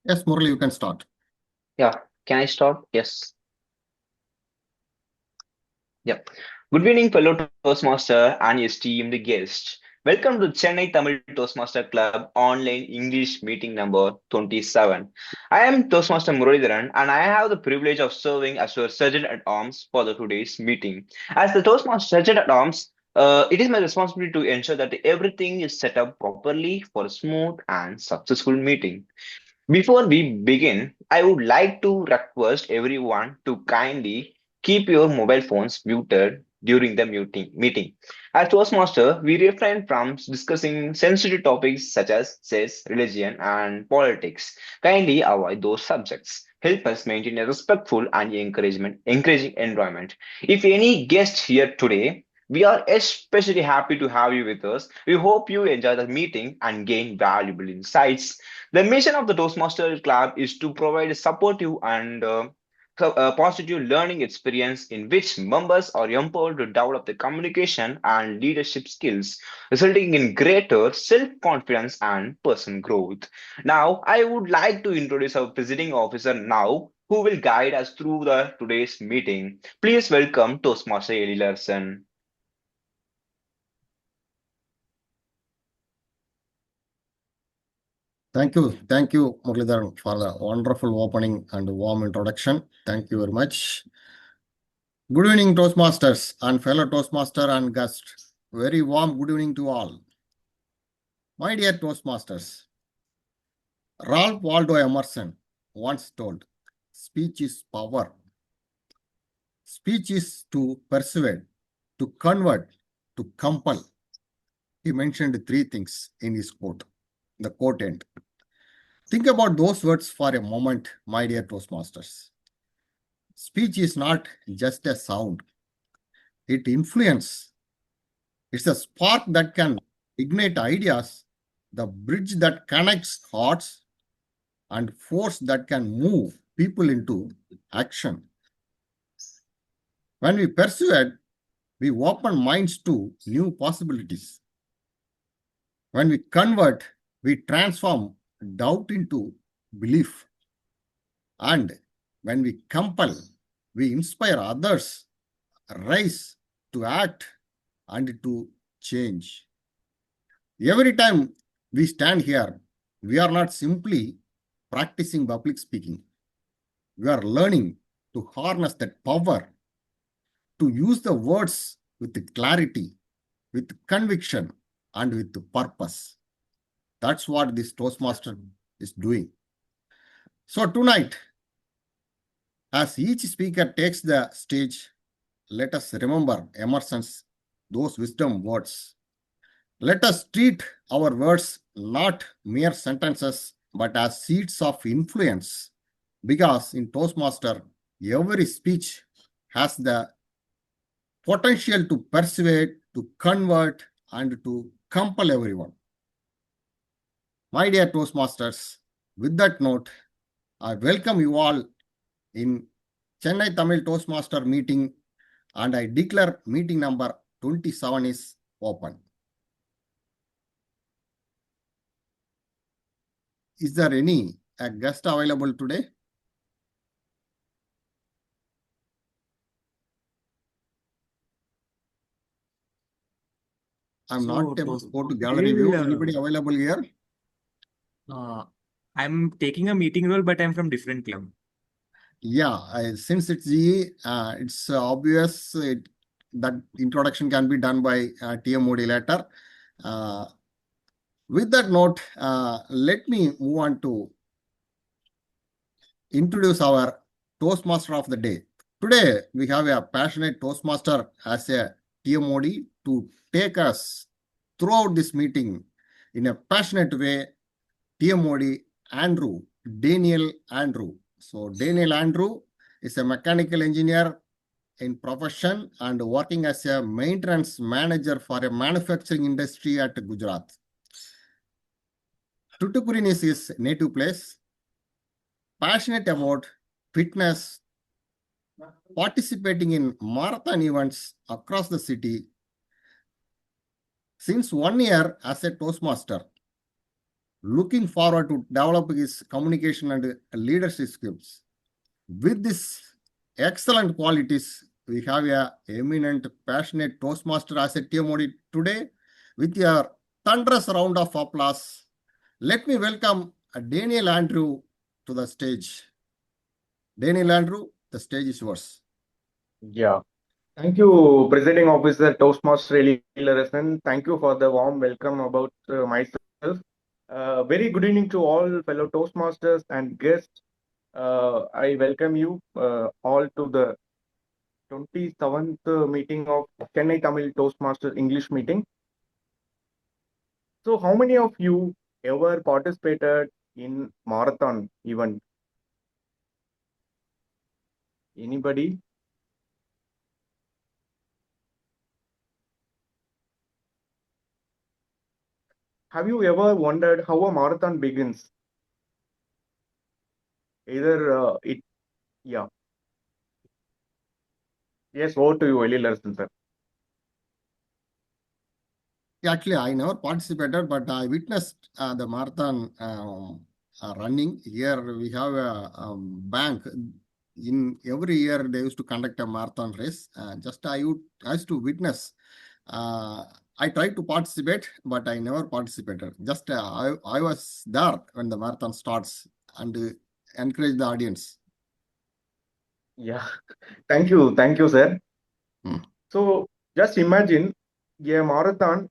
Yes, Murali, you can start. Yeah, can I start? Yes. Yeah. Good evening, fellow Toastmaster and esteemed guests. Welcome to Chennai Tamil Toastmaster Club online English meeting number 27. I am Toastmaster Muralidharan and I have the privilege of serving as your Sergeant at Arms for the today's meeting. As the Toastmaster Sergeant at Arms, it is my responsibility to ensure that everything is set up properly for a smooth and successful meeting. Before we begin, I would like to request everyone to kindly keep your mobile phones muted during the meeting. As Toastmaster, we refrain from discussing sensitive topics such as sex, religion, and politics. Kindly avoid those subjects. Help us maintain a respectful and encouraging environment. If any guest here today, we are especially happy to have you with us. We hope you enjoy the meeting and gain valuable insights. The mission of the Toastmaster Club is to provide a supportive and positive learning experience in which members are empowered to develop the communication and leadership skills, resulting in greater self confidence and personal growth. Now, I would like to introduce our presiding officer now, who will guide us through the today's meeting. Please welcome Toastmaster Ezhilarasan. Thank you, Muralidharan, for the wonderful opening and warm introduction. Thank you very much. Good evening, Toastmasters and fellow Toastmaster and guests. Very warm good evening to all. My dear Toastmasters, Ralph Waldo Emerson once told, speech is power. Speech is to persuade, to convert, to compel. He mentioned three things in his quote. The quote end. Think about those words for a moment, my dear Toastmasters. Speech is not just a sound. It influences. It's a spark that can ignite ideas, the bridge that connects hearts, and force that can move people into action. When we persuade, we open minds to new possibilities. When we convert, we transform doubt into belief. And when we compel, we inspire others, rise to act and to change. Every time we stand here, we are not simply practicing public speaking. We are learning to harness that power, to use the words with clarity, with conviction, and with purpose. That's what this Toastmaster is doing. So tonight, as each speaker takes the stage, let us remember Emerson's those wisdom words. Let us treat our words not mere sentences, but as seeds of influence. Because in Toastmaster, every speech has the potential to persuade, to convert, and to compel everyone. My dear Toastmasters, with that note, I welcome you all in Chennai Tamil Toastmaster meeting, and I declare meeting number 27 is open. Is there any guest available today? I'm not able to go to gallery view. Anybody available here? I'm taking a meeting role, but I'm from different club. Yeah, since it's GE, it's obvious that introduction can be done by TMOD later. With that note, let me move on to introduce our Toastmaster of the day. Today, we have a passionate Toastmaster as a TMOD to take us throughout this meeting in a passionate way. TMOD Daniel Andrew. So Daniel Andrew is a mechanical engineer in profession and working as a maintenance manager for a manufacturing industry at Gujarat. Tuticorin is his native place. Passionate about fitness, participating in marathon events across the city. Since 1 year as a Toastmaster, looking forward to developing his communication and leadership skills. With these excellent qualities, we have a eminent, passionate Toastmaster as a team today. With your thunderous round of applause, let me welcome Daniel Andrew to the stage. Daniel Andrew, the stage is yours. Yeah. Thank you, Presiding Officer Toastmaster Ezhilarasan. Thank you for the warm welcome about myself. Very good evening to all fellow Toastmasters and guests. I welcome you all to the 27th meeting of Chennai Tamil Toastmasters English meeting. So, how many of you ever participated in marathon event? Anybody? Have you ever wondered how a marathon begins? Either yeah. Yes, over to you, Ezhilarasan, sir. Actually, I never participated, but I witnessed the marathon running. Here we have a bank. In every year, they used to conduct a marathon race. I used to witness. I tried to participate, but I never participated. I was there when the marathon starts and encourage the audience. Yeah, thank you, sir. Hmm. So just imagine a marathon.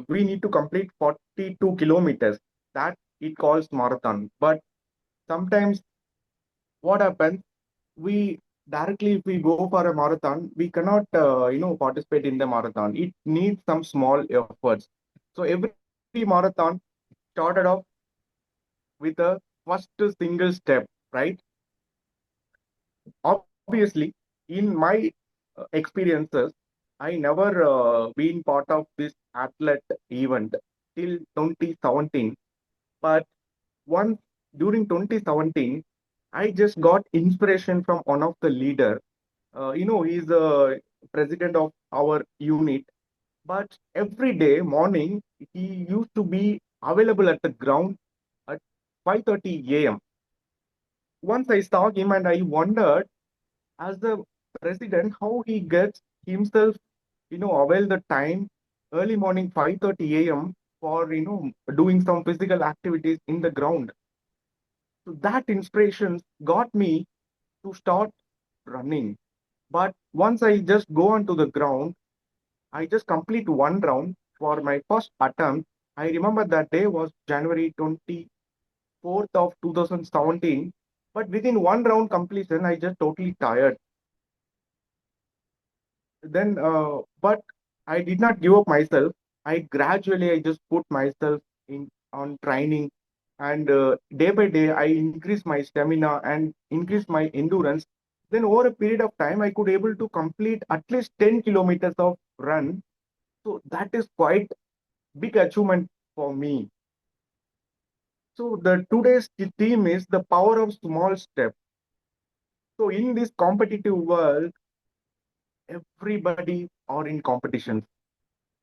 We need to complete 42 kilometers. That it calls marathon. But sometimes what happens? We directly, if we go for a marathon, we cannot, participate in the marathon. It needs some small efforts. So every marathon started off with a first single step, right? Obviously, in my experiences, I never been part of this athlete event till 2017. But once during 2017, I just got inspiration from one of the leader. He's the president of our unit. But every day morning, he used to be available at the ground at 5:30 a.m. Once I saw him and I wondered, as the president, how he gets himself, avail the time early morning 5:30 a.m. for, doing some physical activities in the ground. So that inspiration got me to start running. But once I just go onto the ground, I just complete one round for my first attempt. I remember that day was January 24th of 2017. But within one round completion, I just totally tired. Then but I did not give up myself. I just put myself in on training, and day by day I increase my stamina and increase my endurance. Then over a period of time I could able to complete at least 10 kilometers of run. So that is quite big achievement for me. So the today's theme is the power of small steps. So in this competitive world, everybody are in competition,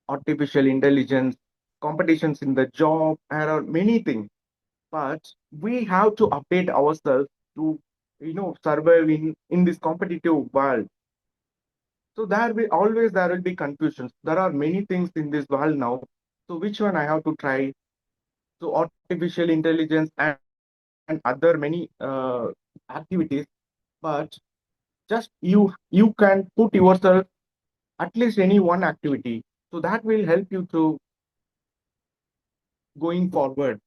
artificial intelligence, competitions in the job, there are many things. But we have to update ourselves to, survive in this competitive world. So there will be confusions. There are many things in this world now. So which one I have to try? So artificial intelligence and other many activities. But just you can put yourself at least any one activity. So that will help you to going forward.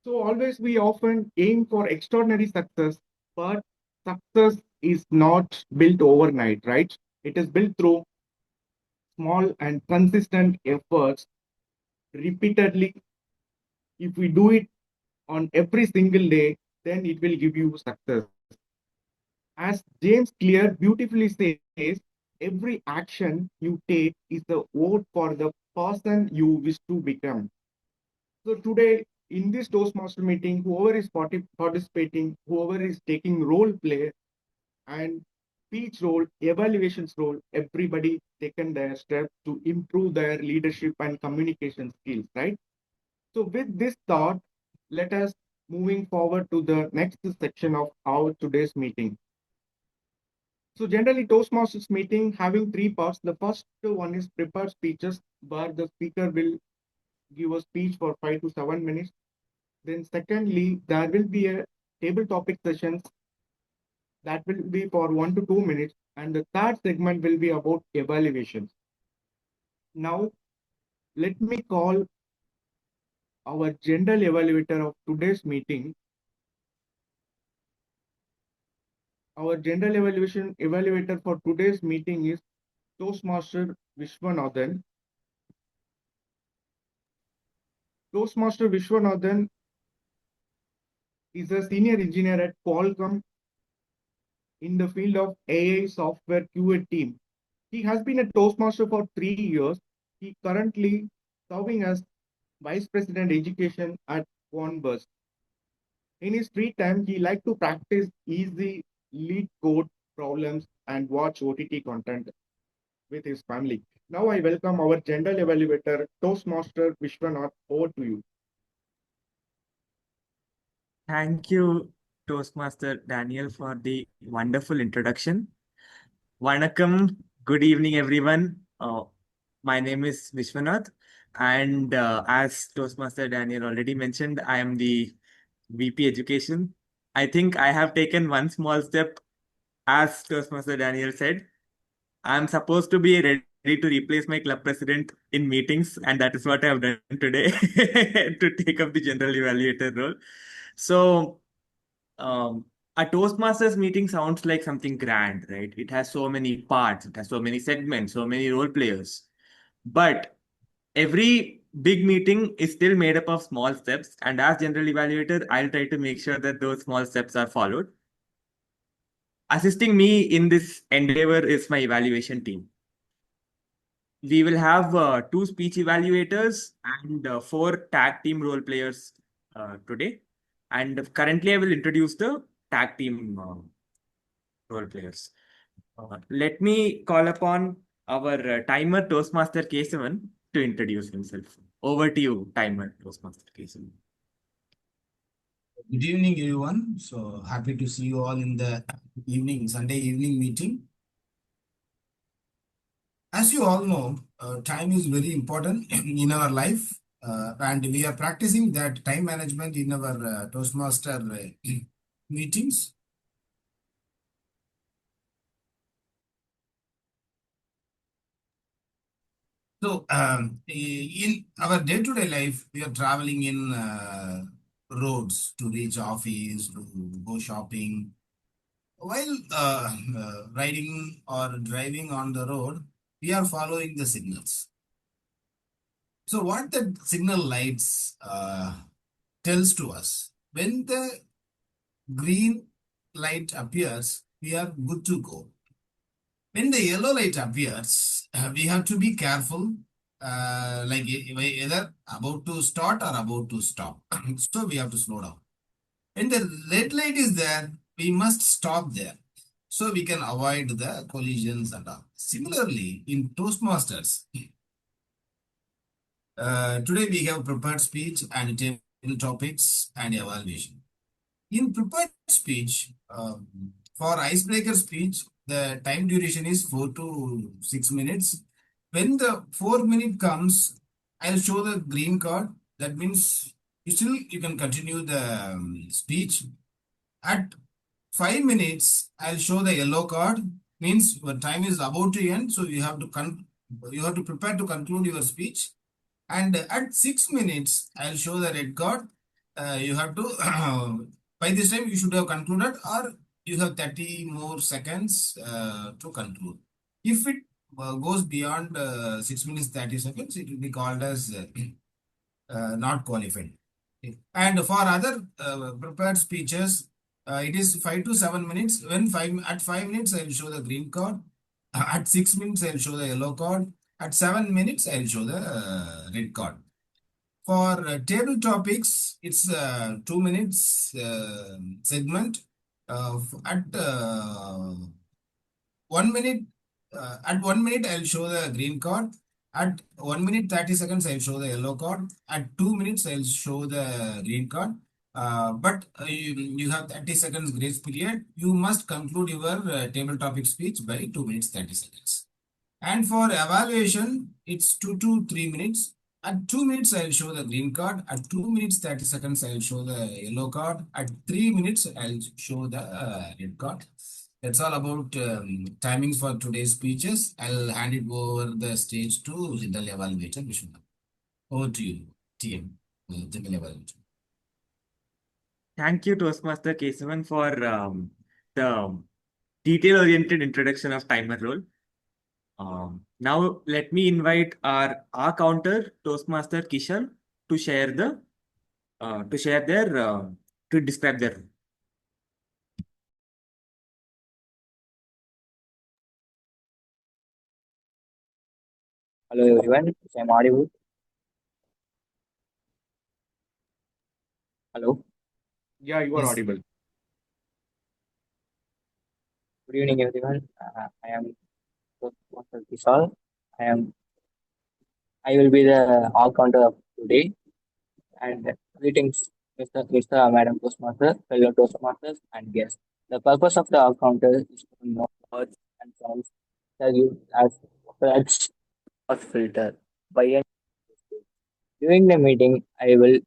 So always we often aim for extraordinary success, but success is not built overnight, right? It is built through small and consistent efforts repeatedly. If we do it on every single day, then it will give you success. As James Clear beautifully says, every action you take is the vote for the person you wish to become. So today in this Toastmaster meeting, whoever is participating, whoever is taking role play, and speech role, evaluations role, everybody taken their steps to improve their leadership and communication skills, right? So with this thought, let us moving forward to the next section of our today's meeting. So generally Toastmasters meeting having three parts. The first one is prepared speeches where the speaker will give a speech for 5 to 7 minutes. Then secondly, there will be a table topic sessions that will be for 1 to 2 minutes. And the third segment will be about evaluations. Now, let me call our general evaluator of today's meeting. Our general evaluator for today's meeting is Toastmaster Vishwanathan. Toastmaster Vishwanathan is a senior engineer at Qualcomm in the field of AI software QA team. He has been a Toastmaster for 3 years. He currently serving as Vice President Education at Quanbus. In his free time, he likes to practice easy lead code problems and watch OTT content with his family. Now I welcome our general evaluator, Toastmaster Vishwanath. Over to you. Thank you, Toastmaster Daniel, for the wonderful introduction. Vanakkam, good evening, everyone. My name is Vishwanath, and as Toastmaster Daniel already mentioned, I am the VP Education. I think I have taken one small step, as Toastmaster Daniel said. I'm supposed to be ready to replace my club president in meetings, and that is what I have done today to take up the general evaluator role. So, um, a Toastmasters meeting sounds like something grand, right? It has so many parts, it has so many segments, so many role players. But every big meeting is still made up of small steps, and as general evaluator, I'll try to make sure that those small steps are followed. Assisting me in this endeavor is my evaluation team. We will have two speech evaluators and four tag team role players today. And currently, I will introduce the tag team role players. Let me call upon our timer Toastmaster Kesavan to introduce himself. Over to you, timer Toastmaster Kesavan. Good evening, everyone. So happy to see you all in the Sunday evening meeting. As you all know, time is very important in our life, and we are practicing that time management in our Toastmaster meetings. So, in our day-to-day life, we are traveling in roads to reach office, to go shopping. While riding or driving on the road, we are following the signals. So what the signal lights tells to us, when the green light appears, we are good to go. When the yellow light appears, we have to be careful, like either about to start or about to stop. So we have to slow down. When the red light is there, we must stop there, so we can avoid the collisions and all. Similarly, in Toastmasters, today we have prepared speech and table topics and evaluation. In prepared speech, for icebreaker speech, the time duration is 4 to 6 minutes. When the 4 minute comes, I'll show the green card. That means you can continue the speech. At 5 minutes, I'll show the yellow card. Means your time is about to end, so you have to prepare to conclude your speech. And at 6 minutes, I'll show the red card. You have to by this time you should have concluded, or you have 30 more seconds to conclude. If it goes beyond 6 minutes 30 seconds, it will be called as not qualified. And for other prepared speeches, it is 5 to 7 minutes. At 5 minutes, I will show the green card. At 6 minutes, I will show the yellow card. At 7 minutes, I will show the red card. For table topics, it's 2 minutes segment. At 1 minute, at 1 minute, I'll show the green card. At 1 minute 30 seconds, I'll show the yellow card. At 2 minutes, I'll show the green card. But you have 30 seconds grace period. You must conclude your table topic speech by 2 minutes 30 seconds. And for evaluation, it's 2 to 3 minutes. At 2 minutes, I'll show the green card. At 2 minutes 30 seconds, I'll show the yellow card. At 3 minutes, I'll show the red card. That's all about timings for today's speeches. I'll hand it over the stage to general evaluator Vishnu. Over to you, TM, general evaluator. Thank you, Toastmaster Kesavan, for the detail-oriented introduction of timer role. Now, let me invite our counter, Toastmaster Kishan, to share the to describe their role. Hello everyone, I'm audible. Hello, Yeah, you are Yes. audible. good evening everyone. I am Dr. Kishal. I will be the all counter of today. And greetings, Mr. Madam Toastmaster, fellow Toastmasters, and guests. The purpose of the all counter is to know words and sounds that you as flags or filter by any mistake. During the meeting, I will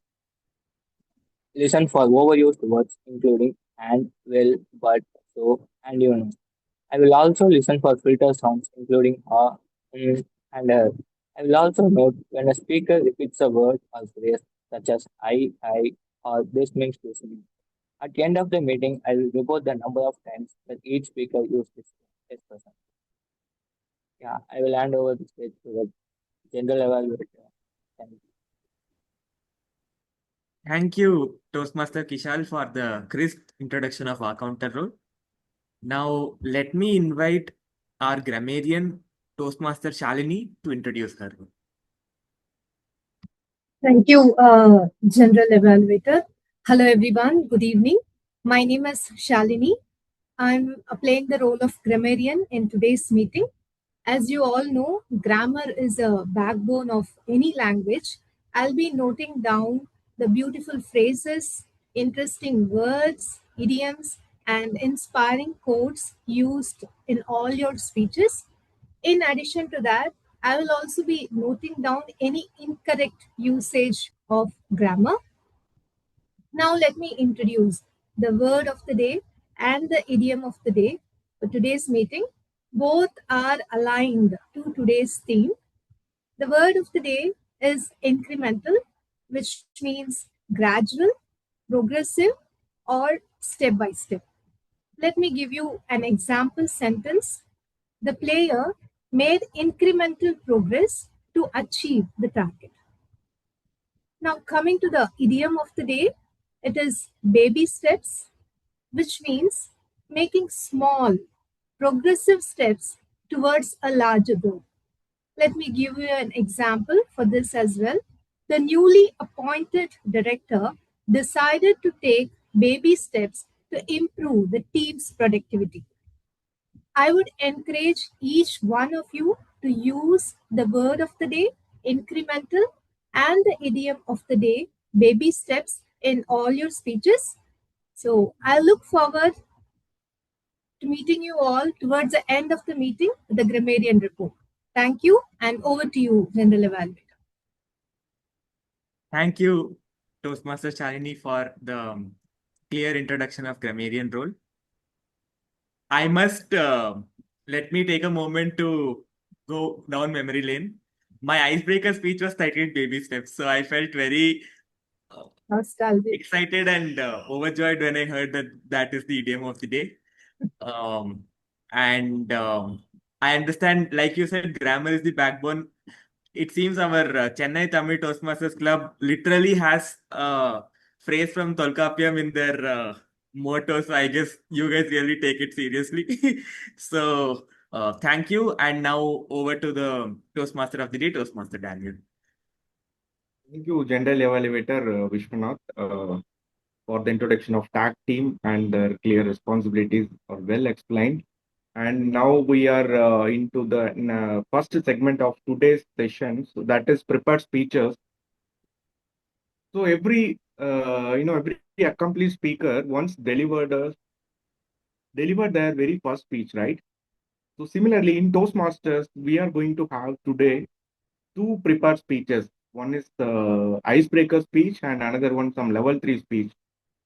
listen for overused words including and, will, but, so, and you know. I will also listen for filter sounds including and I will also note when a speaker repeats a word or phrase such as I, or this means listening. At the end of the meeting, I will report the number of times that each speaker used this expression. Yeah, I will hand over the stage to the general evaluator. Thank you. Thank you, Toastmaster Kishal, for the crisp introduction of our counter role. Now, let me invite our grammarian, Toastmaster Shalini, to introduce her role. Thank you, General Evaluator. Hello, everyone. Good evening. My name is Shalini. I'm playing the role of grammarian in today's meeting. As you all know, grammar is a backbone of any language. I'll be noting down the beautiful phrases, interesting words, idioms, and inspiring quotes used in all your speeches. In addition to that, I will also be noting down any incorrect usage of grammar. Now, let me introduce the word of the day and the idiom of the day for today's meeting. Both are aligned to today's theme. The word of the day is incremental, which means gradual, progressive, or step by step. Let me give you an example sentence. The player made incremental progress to achieve the target. Now, coming to the idiom of the day, it is baby steps, which means making small, progressive steps towards a larger goal. Let me give you an example for this as well. The newly appointed director decided to take baby steps to improve the team's productivity. I would encourage each one of you to use the word of the day, incremental, and the idiom of the day, baby steps, in all your speeches. So I look forward to meeting you all towards the end of the meeting with the grammarian report. Thank you, and over to you, General Evaluator. Thank you, Toastmaster Shalini, for the clear introduction of grammarian role. I must let me take a moment to go down memory lane. My icebreaker speech was titled Baby Steps, so I felt very Nostalgic. excited and overjoyed when I heard that that is the idiom of the day. I understand, like you said, grammar is the backbone. It seems our Chennai Tamil Toastmasters Club literally has a phrase from Tolkappiyam in their motto. So I guess you guys really take it seriously. So thank you. And now over to the Toastmaster of the day, Toastmaster Daniel. Thank you, General Evaluator Vishwanath, for the introduction of tag team, and their clear responsibilities are well explained. And now we are into the first segment of today's session. So that is prepared speeches. So every accomplished speaker once delivered their very first speech, right? So similarly, in Toastmasters, we are going to have today two prepared speeches. One is the icebreaker speech and another one some level 3 speech.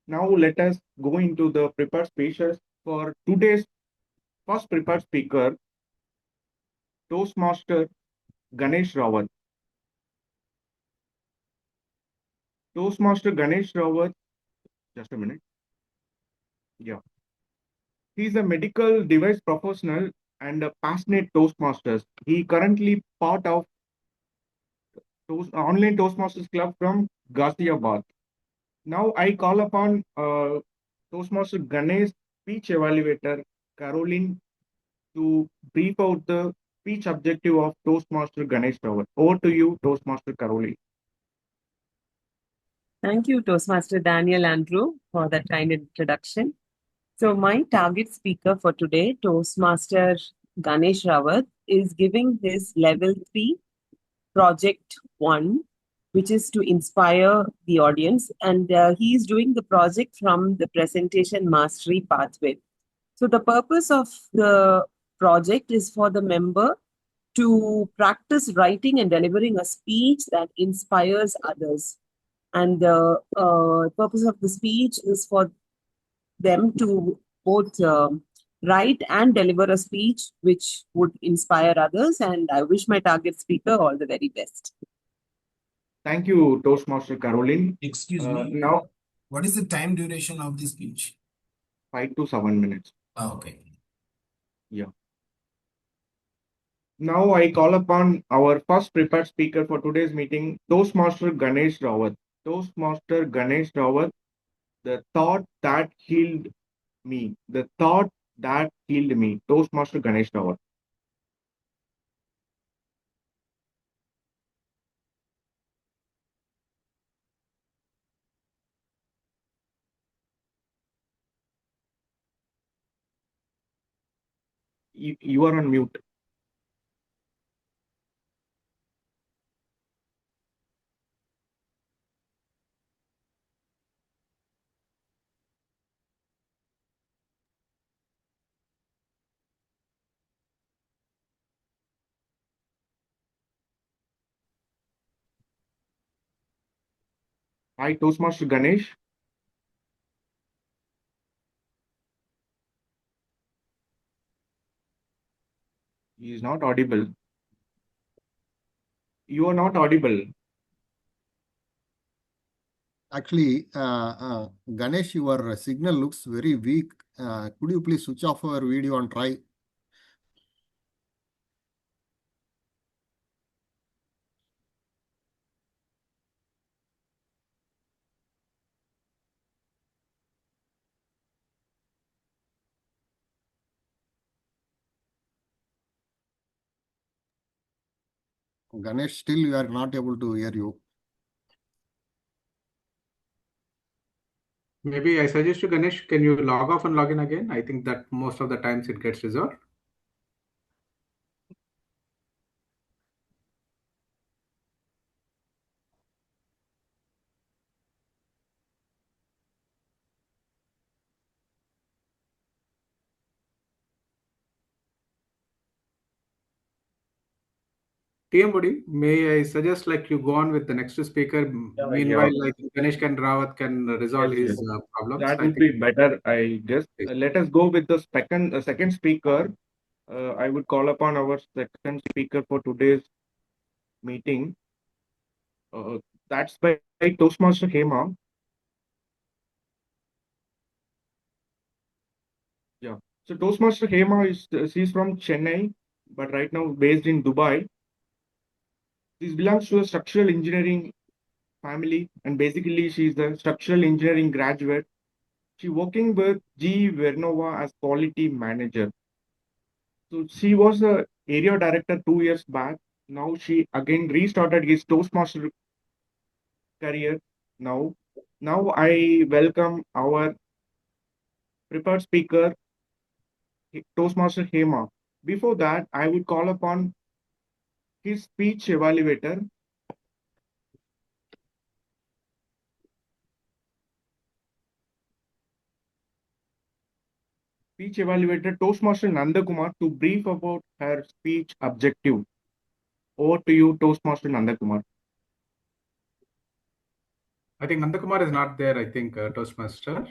Now let us go into the prepared speeches for today's first prepared speaker, Toastmaster Ganesh Rawat. Toastmaster Ganesh Rawat, just a minute. Yeah. He is a medical device professional and a passionate Toastmasters. He currently part of online Toastmasters Club from Ghaziabad. Now I call upon Toastmaster Ganesh speech evaluator Caroline to brief out the speech objective of Toastmaster Ganesh Rawat. Over to you, Toastmaster Caroline. Thank you, Toastmaster Daniel Andrew, for that kind introduction. So, my target speaker for today, Toastmaster Ganesh Rawat, is giving his level 3 project 1, which is to inspire the audience. And he is doing the project from the presentation mastery pathway. So, the purpose of the project is for the member to practice writing and delivering a speech that inspires others. And the purpose of the speech is for them to both write and deliver a speech which would inspire others. And I wish my target speaker all the very best. Thank you, Toastmaster Caroline. Excuse me. Now, What is the time duration of the speech? 5 to 7 minutes. Okay. Yeah. Now I call upon our first prepared speaker for today's meeting, Toastmaster Ganesh Rawat. Toastmaster Ganesh Rawat, the thought that healed me. The thought that healed me. Toastmaster Ganesh Rawat. You are on mute. Hi, Toastmaster Ganesh. He is not audible. You are not audible. Actually, Ganesh, your signal looks very weak. Could you please switch off your video and try? Ganesh, still we are not able to hear you. Maybe I suggest you, Ganesh, can you log off and log in again? I think that most of the times it gets resolved. TM Buddy, may I suggest like you go on with the next speaker? Meanwhile, like Ganesh Rawat can resolve Yes, his problems. that I would think be better, I guess. Yes. Let us go with the second speaker. I would call upon our second speaker for today's meeting. That's by Toastmaster Hema. Yeah. So Toastmaster Hema she's from Chennai, but right now based in Dubai. She belongs to a structural engineering family, and basically she's a structural engineering graduate. She working with G Vernova as quality manager. So she was a area director 2 years back. Now she again restarted his Toastmaster career. Now I welcome our prepared speaker, Toastmaster Hema. Before that, I would call upon his speech evaluator, Toastmaster Nandakumar, to brief about her speech objective. Over to you, Toastmaster Nandakumar. I think Nandakumar is not there. I think Toastmaster.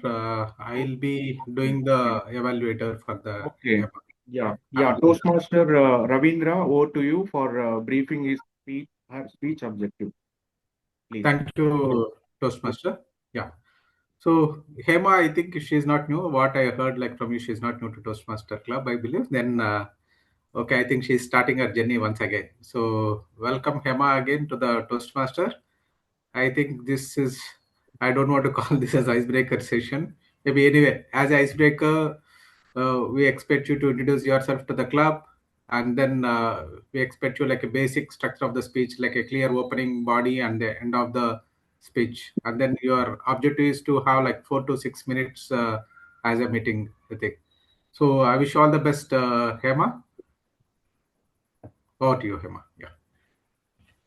I'll be doing the evaluator for the. Okay. Yeah. Toastmaster Ravindra, over to you for briefing her speech objective. Please. Thank you, Toastmaster. Yeah. So Hema, I think she's not new. What I heard like from you, she's not new to Toastmaster Club, I believe. Then okay, I think she's starting her journey once again. So welcome Hema again to the Toastmaster. I think this is, I don't want to call this as icebreaker session. Maybe anyway, as icebreaker, we expect you to introduce yourself to the club, and then we expect you like a basic structure of the speech, like a clear opening body and the end of the speech. And then your objective is to have like 4 to 6 minutes as a meeting, I think. So I wish you all the best, Hema. Over to you, Hema. Yeah.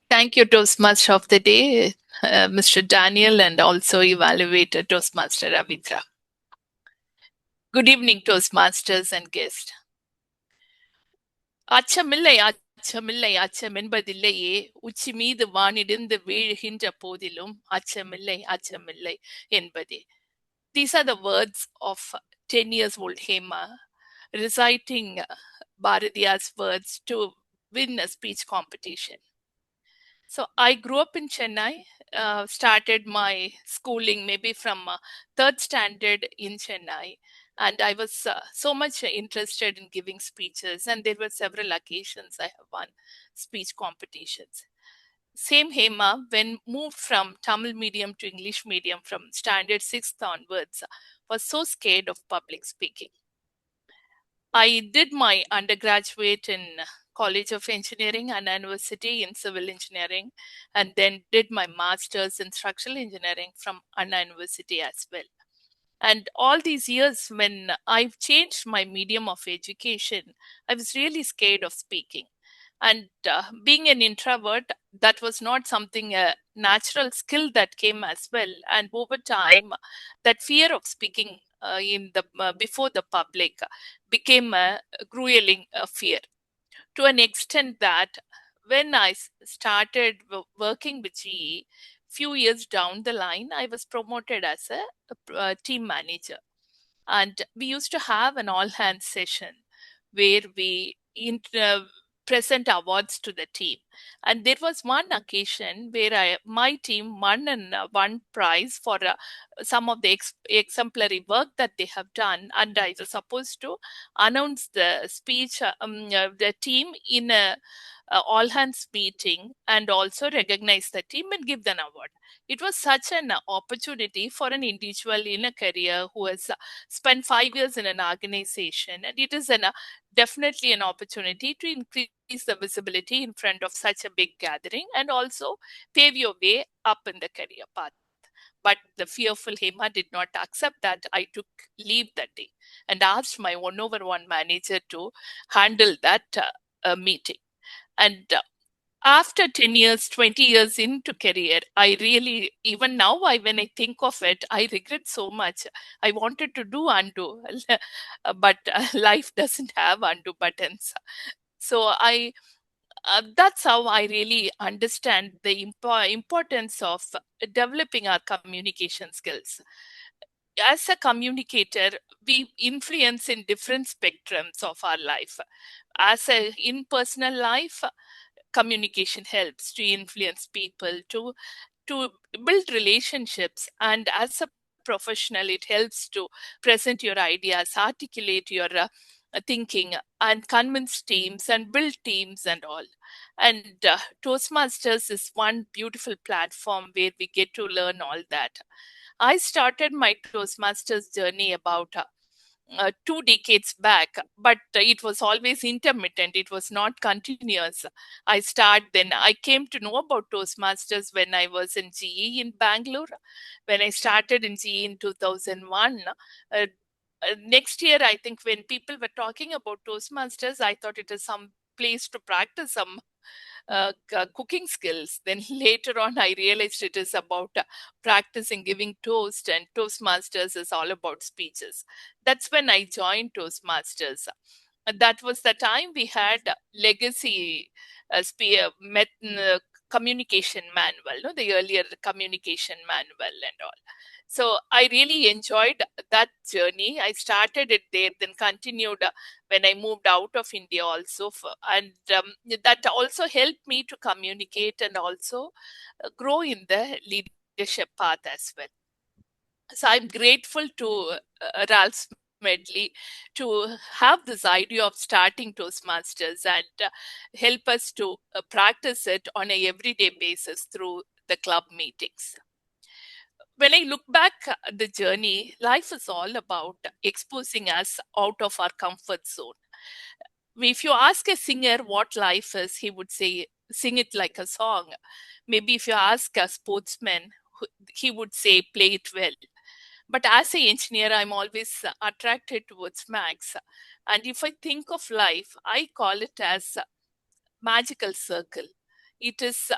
Thank you, Toastmaster of the Day, Mr. Daniel, and also evaluator Toastmaster Kavitha. Good evening, Toastmasters and guests. அச்சமில்லை அச்சமில்லை அச்சம் என்பதில்லையே உச்சி மீது வானிடிந்து வீழ்கின்ற போதிலும் அச்சமில்லை அச்சமில்லை என்பதே. These are the words of 10 years old Hema reciting Bharatiya's words to win a speech competition. So I grew up in Chennai, started my schooling maybe from third standard in Chennai. And I was so much interested in giving speeches, and there were several occasions I have won speech competitions. Same Hema, when moved from Tamil medium to English medium from standard 6th onwards, was so scared of public speaking. I did my undergraduate in College of Engineering and University in Civil Engineering, and then did my master's in Structural Engineering from Anna University as well. And all these years, when I've changed my medium of education, I was really scared of speaking. And being an introvert, that was not something, a natural skill that came as well. And over time, that fear of speaking before the public became a grueling fear. To an extent that when I started working with GE, few years down the line, I was promoted as a team manager. And we used to have an all-hands session where we present awards to the team. And there was one occasion where my team won one prize for some of the exemplary work that they have done. And I was supposed to announce the speech, the team in a all-hands meeting, and also recognize the team and give them an award. It was such an opportunity for an individual in a career who has spent 5 years in an organization, and it is definitely an opportunity to increase the visibility in front of such a big gathering and also pave your way up in the career path. But the fearful Hema did not accept that. I took leave that day and asked my one-over-one manager to handle that meeting. And after 10 years, 20 years into career, I really, even now, when I think of it, I regret so much. I wanted to do undo, but life doesn't have undo buttons. So that's how I really understand the importance of developing our communication skills. As a communicator, we influence in different spectrums of our life. As in personal life, communication helps to influence people, to build relationships, and as a professional, it helps to present your ideas, articulate your thinking, and convince teams and build teams and all. And Toastmasters is one beautiful platform where we get to learn all that. I started my Toastmasters journey about 2 decades back, but it was always intermittent. It was not continuous. Then I came to know about Toastmasters when I was in GE in Bangalore. When I started in GE in 2001, next year, I think when people were talking about Toastmasters, I thought it is some place to practice some cooking skills. Then later on, I realized it is about practicing giving toast, and Toastmasters is all about speeches. That's when I joined Toastmasters. That was the time we had legacy communication manual, no? The earlier communication manual and all. So I really enjoyed that journey. I started it there, then continued when I moved out of India also. And that also helped me to communicate and also grow in the leadership path as well. So I'm grateful to Ralph Medley to have this idea of starting Toastmasters and help us to practice it on a everyday basis through the club meetings. When I look back at the journey, life is all about exposing us out of our comfort zone. If you ask a singer what life is, he would say, sing it like a song. Maybe if you ask a sportsman, he would say, play it well. But as an engineer, I'm always attracted towards maths. And if I think of life, I call it as magical circle. It is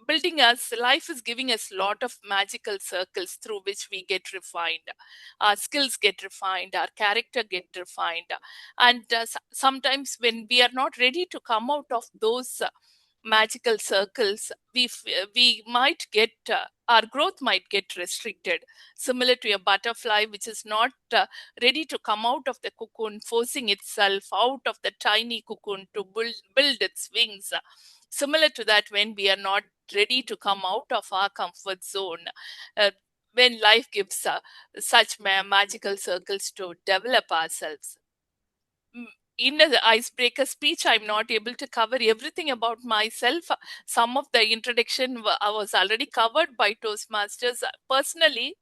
building us, life is giving us a lot of magical circles through which we get refined. Our skills get refined, our character get refined. And sometimes when we are not ready to come out of those magical circles, we might get, our growth might get restricted, similar to a butterfly which is not ready to come out of the cocoon, forcing itself out of the tiny cocoon to build its wings. Similar to that, when we are not ready to come out of our comfort zone, when life gives such magical circles to develop ourselves. In the icebreaker speech, I'm not able to cover everything about myself. Some of the introduction I was already covered by Toastmasters. Personally,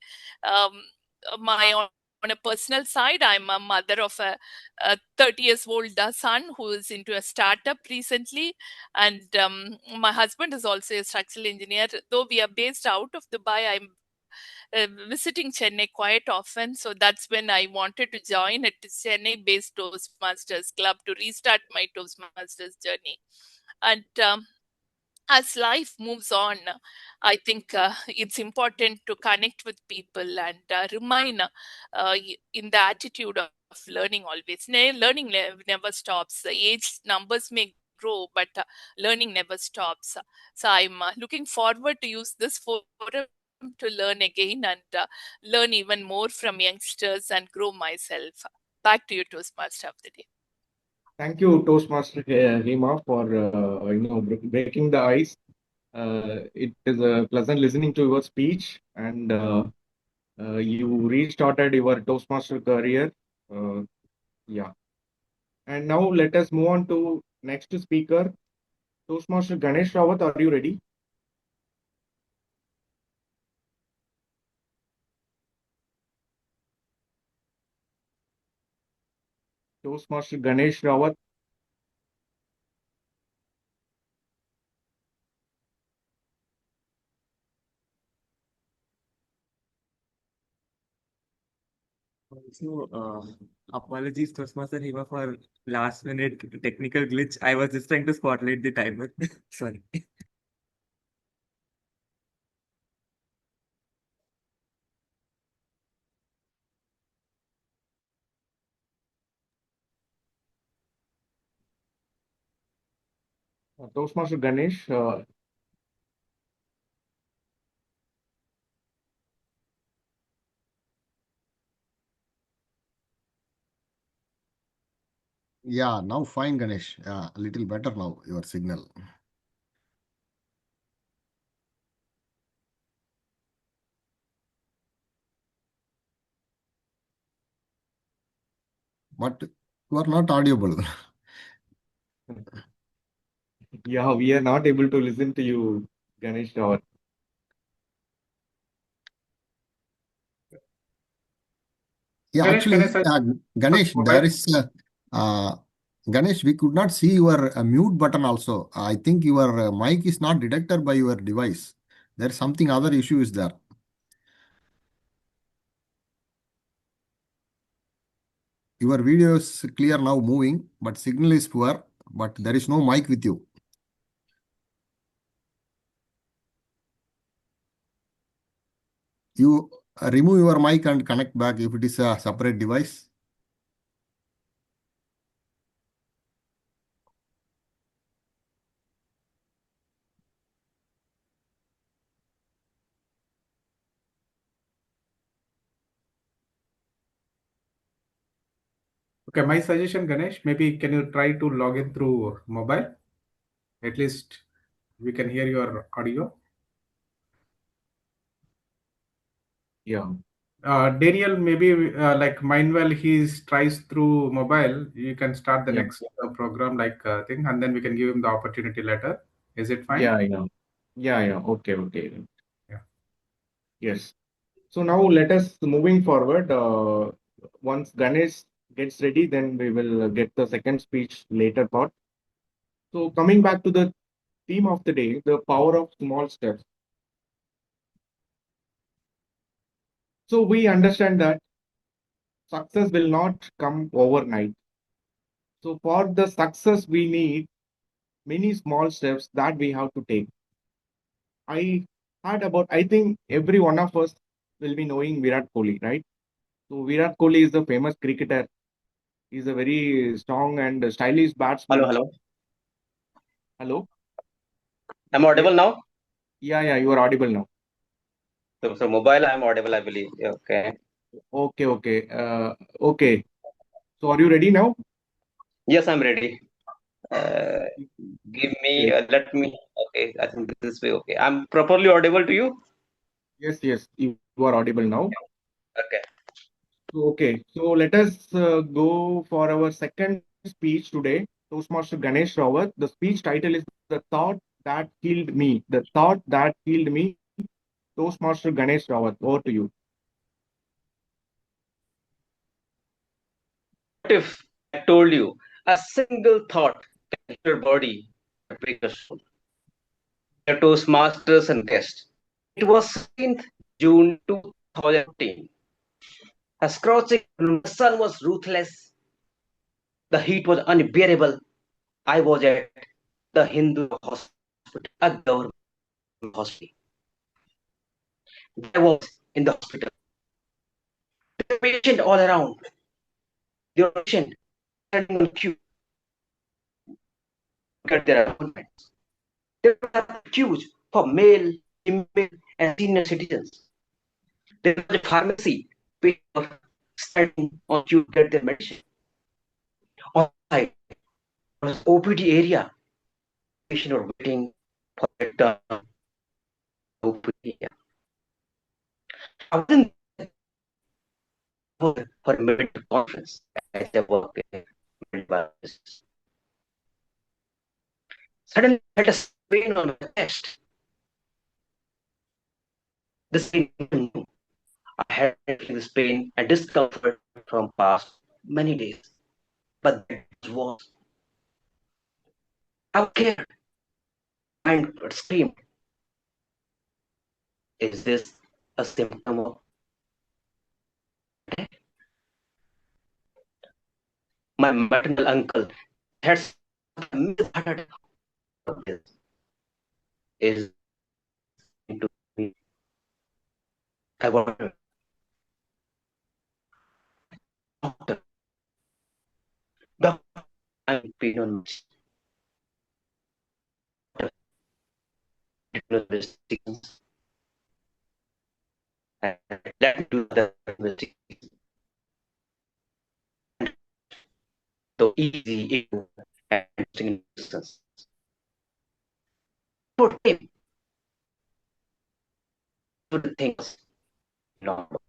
on a personal side, I'm a mother of a 30 years old son who is into a startup recently. And my husband is also a structural engineer. Though we are based out of Dubai, I'm visiting Chennai quite often. So that's when I wanted to join a Chennai-based Toastmasters club to restart my Toastmasters journey. And as life moves on, I think it's important to connect with people and remain in the attitude of learning always. Learning never stops. The age numbers may grow, but learning never stops. So I'm looking forward to use this forum to learn again and learn even more from youngsters and grow myself. Back to you, Toastmaster of the day. Thank you, Toastmaster Hema, for breaking the ice. It is a pleasant listening to your speech, and you restarted your Toastmaster career. Yeah. And now let us move on to next speaker, Toastmaster Ganesh Rawat. Are you ready? Toastmaster Ganesh Rawat. Also, apologies, Toastmaster Hiva, for last minute technical glitch. I was just trying to spotlight the timer. Sorry. Toastmaster Ganesh. Yeah, now fine, Ganesh. A little better now, your signal. But you are not audible. Yeah, we are not able to listen to you, Ganesh Rawat. Yeah, Ganesh, actually, can I Ganesh, mobile? there is Ganesh, we could not see your mute button also. I think your mic is not detected by your device. There's something other issue is there. Your video is clear now moving, but signal is poor, but there is no mic with you. You remove your mic and connect back if it is a separate device. Okay, my suggestion, Ganesh, maybe can you try to log in through mobile? At least we can hear your audio. Yeah. Daniel, maybe like Mindwell, he tries through mobile. You can start the Yeah. next program like thing, and then we can give him the opportunity later. Is it fine? Yeah. Okay. Yeah. Yes. So now let us moving forward. Once Ganesh gets ready, then we will get the second speech later part. So coming back to the theme of the day, the power of small steps. So we understand that success will not come overnight. So for the success, we need many small steps that we have to take. I think every one of us will be knowing Virat Kohli, right? So Virat Kohli is the famous cricketer. He's a very strong and stylish batsman. Hello. Hello? I'm audible now? Yeah, you are audible now. So mobile, I'm audible, I believe. Okay. Okay. So are you ready now? Yes, I'm ready. Give me, Okay. let me, okay, I think this way, okay. I'm properly audible to you? Yes, you are audible now. Okay. Okay, so let us go for our second speech today. Toastmaster Ganesh Rawat. The speech title is The Thought That Killed Me. The Thought That Killed Me. Toastmaster Ganesh Rawat. Over to you. What if I told you a single thought can heal your body but break your soul? Dear Toastmasters and guests, it was 16th June 2014. A scorching sun was ruthless. The heat was unbearable. I was at the Hindu hospital, a government hospital. I was in the hospital. There were patients all around. There were patients standing on queue to get their appointments. There were queues for male, female, and senior citizens. There was a pharmacy. People were standing on queue to get their medicine. On the side, there was OPD area. Patients were waiting for their turn. OPD area. I wasn't there for a medical conference as I work in medical business. Suddenly, I had a pain on my chest. This pain knew. I had this pain and discomfort from past many days, but that was I cared. Mind screamed, "Is this a symptom of death?" My maternal uncle had a massive heart attack. This is into me. I wonder, doctor, I'm pain on my investigations and let me do the investigation. So easy and distance. For him, to the things normal.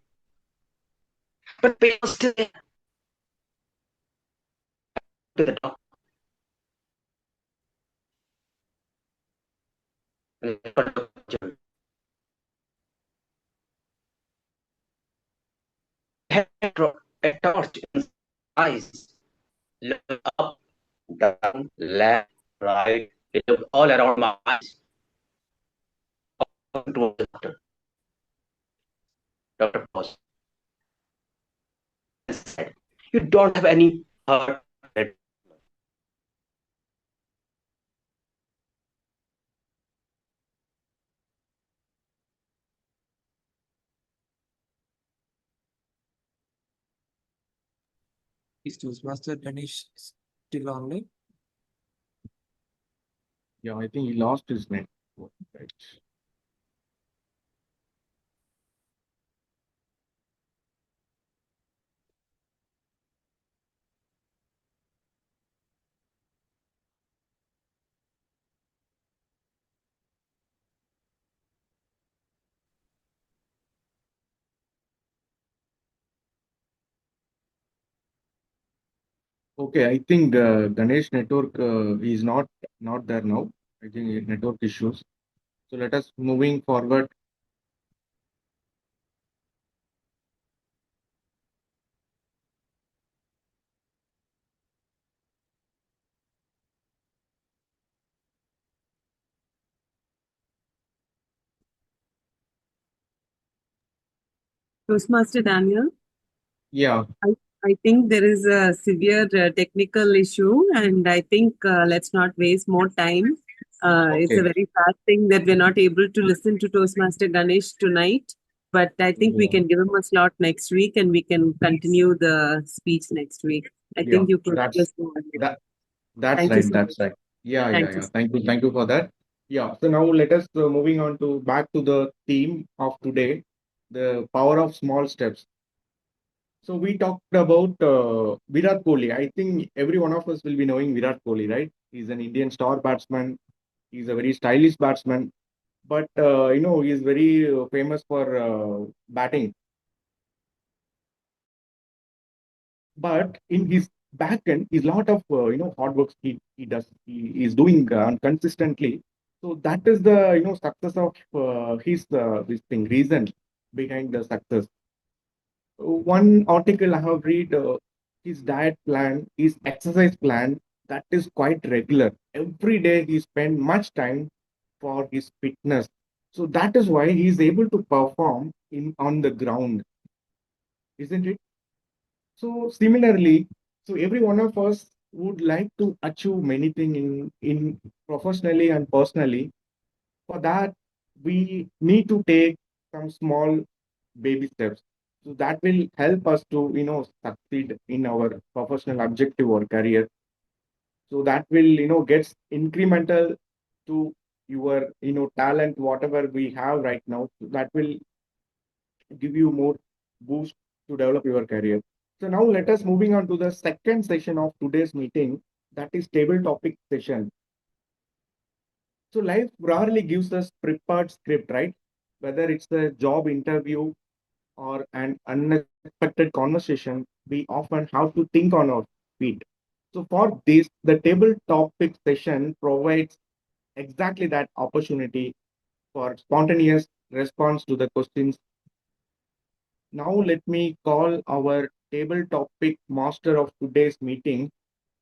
But pain was still there. To the doctor. Had a torch in his eyes. Looked up, down, left, right. He looked all around my eyes. Towards the doctor. Doctor paused and said, You don't have any power. Is Toastmaster Ganesh still online? Yeah, I think he lost his network. Right. Okay, I think Ganesh network is not there now. I think network issues. So let us moving forward. Toastmaster Daniel, Yeah. I think there is a severe technical issue, and I think let's not waste more time. It's a Okay. very sad thing that we're not able to listen to Toastmaster Ganesh tonight, but I think we Yeah. can give him a slot next week and we can continue the speech next week. I Yeah. think you could That's just go ahead. that's Thank you right. so That's much. right. Yeah. Thank you. Thank you for that. Yeah. So now let us moving on to back to the theme of today, the power of small steps. So we talked about Virat Kohli. I think every one of us will be knowing Virat Kohli, right? He's an Indian star batsman. He's a very stylish batsman, but he's very famous for batting. But in his back end is a lot of hard work he does. He is doing consistently. So that is the success of his this thing reason behind the success. One article I have read, his diet plan, his exercise plan, that is quite regular. Every day he spend much time for his fitness. So that is why he is able to perform in on the ground, isn't it? So similarly, so every one of us would like to achieve many things in professionally and personally. For that, we need to take some small baby steps. So that will help us to succeed in our professional objective or career. So that will gets incremental to your talent, whatever we have right now. So that will give you more boost to develop your career. So now let us moving on to the second session of today's meeting, that is table topic session. So life rarely gives us prepared script, right? Whether it's a job interview or an unexpected conversation, we often have to think on our feet. So for this, the table topic session provides exactly that opportunity for spontaneous response to the questions. Now let me call our table topic master of today's meeting,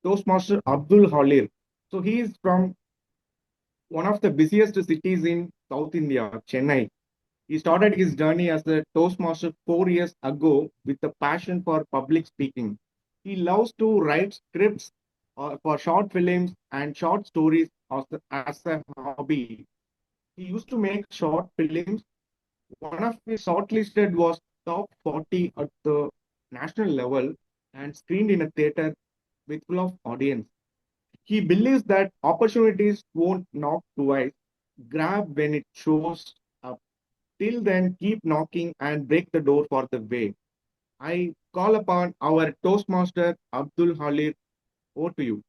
Toastmaster Abdul Halir. So he is from one of the busiest cities in South India, Chennai. He started his journey as a Toastmaster 4 years ago with a passion for public speaking. He loves to write scripts for short films and short stories as a hobby. He used to make short films. One of his shortlisted was top 40 at the national level and screened in a theater with full of audience. He believes that opportunities won't knock twice, grab when it shows up. Till then, keep knocking and break the door for the way. I call upon our Toastmaster Abdul Halir. Over to you.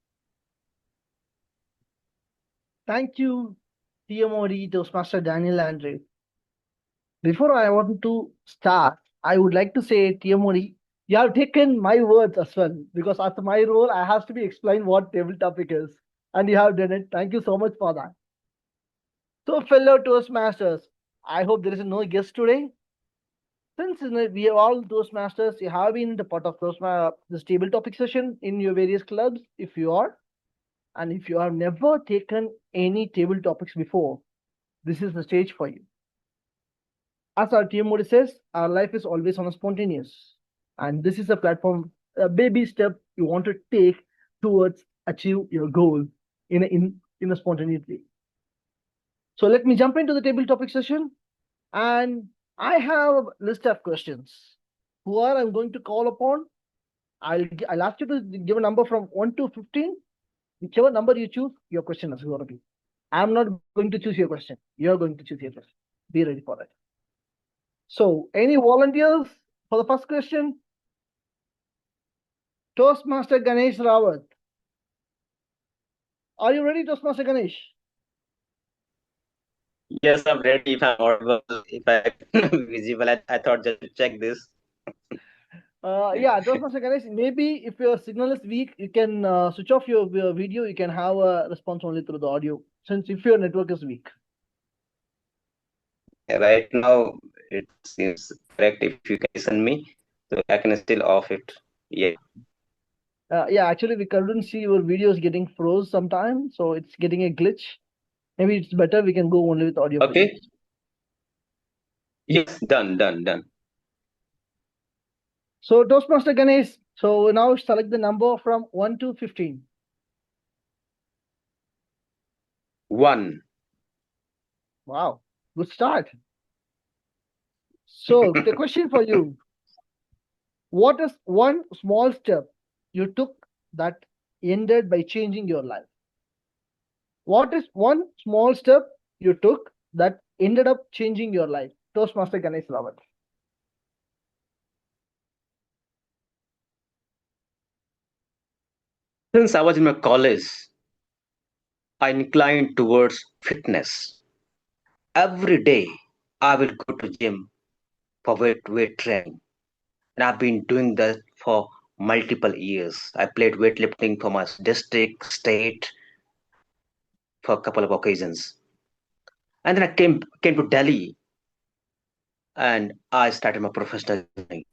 Thank you, TMOD Toastmaster Daniel Andre. Before I want to start, I would like to say, TMOD, you have taken my words as well, because as my role, I have to be explain what table topic is, and you have done it. Thank you so much for that. So, fellow Toastmasters, I hope there is no guest today. Since we are all Toastmasters, you have been the part of this table topic session in your various clubs, if you are, and if you have never taken any table topics before, this is the stage for you. As our team mode says, our life is always on a spontaneous, and this is a platform baby step you want to take towards achieve your goal in a spontaneity. So let me jump into the table topic session, and I have a list of questions. Who are I'm going to call upon? I'll ask you to give a number from 1 to 15. Whichever number you choose, your question is going to be. I'm not going to choose your question. You're going to choose your question. Be ready for it. So, any volunteers for the first question? Toastmaster Ganesh Rawat. Are you ready, Toastmaster Ganesh? Yes, I'm ready. If I'm audible, if I'm visible, I thought just to check this. Yeah, Toastmaster Ganesh, maybe if your signal is weak, you can switch off your video. You can have a response only through the audio, since if your network is weak. Right now, it seems correct if you can listen me. So I can still off it. Yeah. Yeah, actually, we couldn't see your videos getting froze sometime, so it's getting a glitch. Maybe it's better we can go only with audio. Okay. Please. Yes, done. So Toastmaster Ganesh, so now select the number from 1 to 15. 1. Wow, good start. So the question for you, what is one small step you took that ended by changing your life? What is one small step you took that ended up changing your life? Toastmaster Ganesh Rawat. Since I was in my college, I inclined towards fitness. Every day, I will go to gym for weight training. And I've been doing that for multiple years. I played weightlifting for my district, state, for a couple of occasions. And then I came to Delhi and I started my professional journey.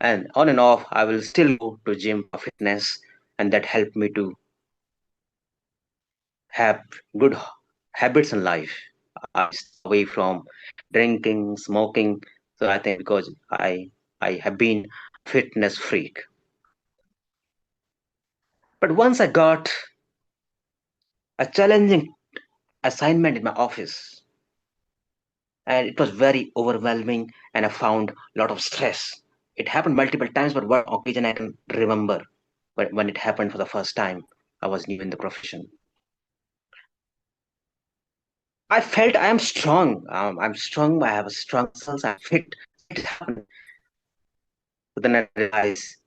And on and off, I will still go to gym for fitness, and that helped me to have good habits in life. I stay away from drinking, smoking. So I think because I have been fitness freak. But once I got a challenging assignment in my office, and it was very overwhelming, and I found a lot of stress. It happened multiple times, but one occasion I can remember when it happened for the first time. I was new in the profession. I felt I am strong. I'm strong. I have a strong muscles. I'm fit. It happened. But then I realized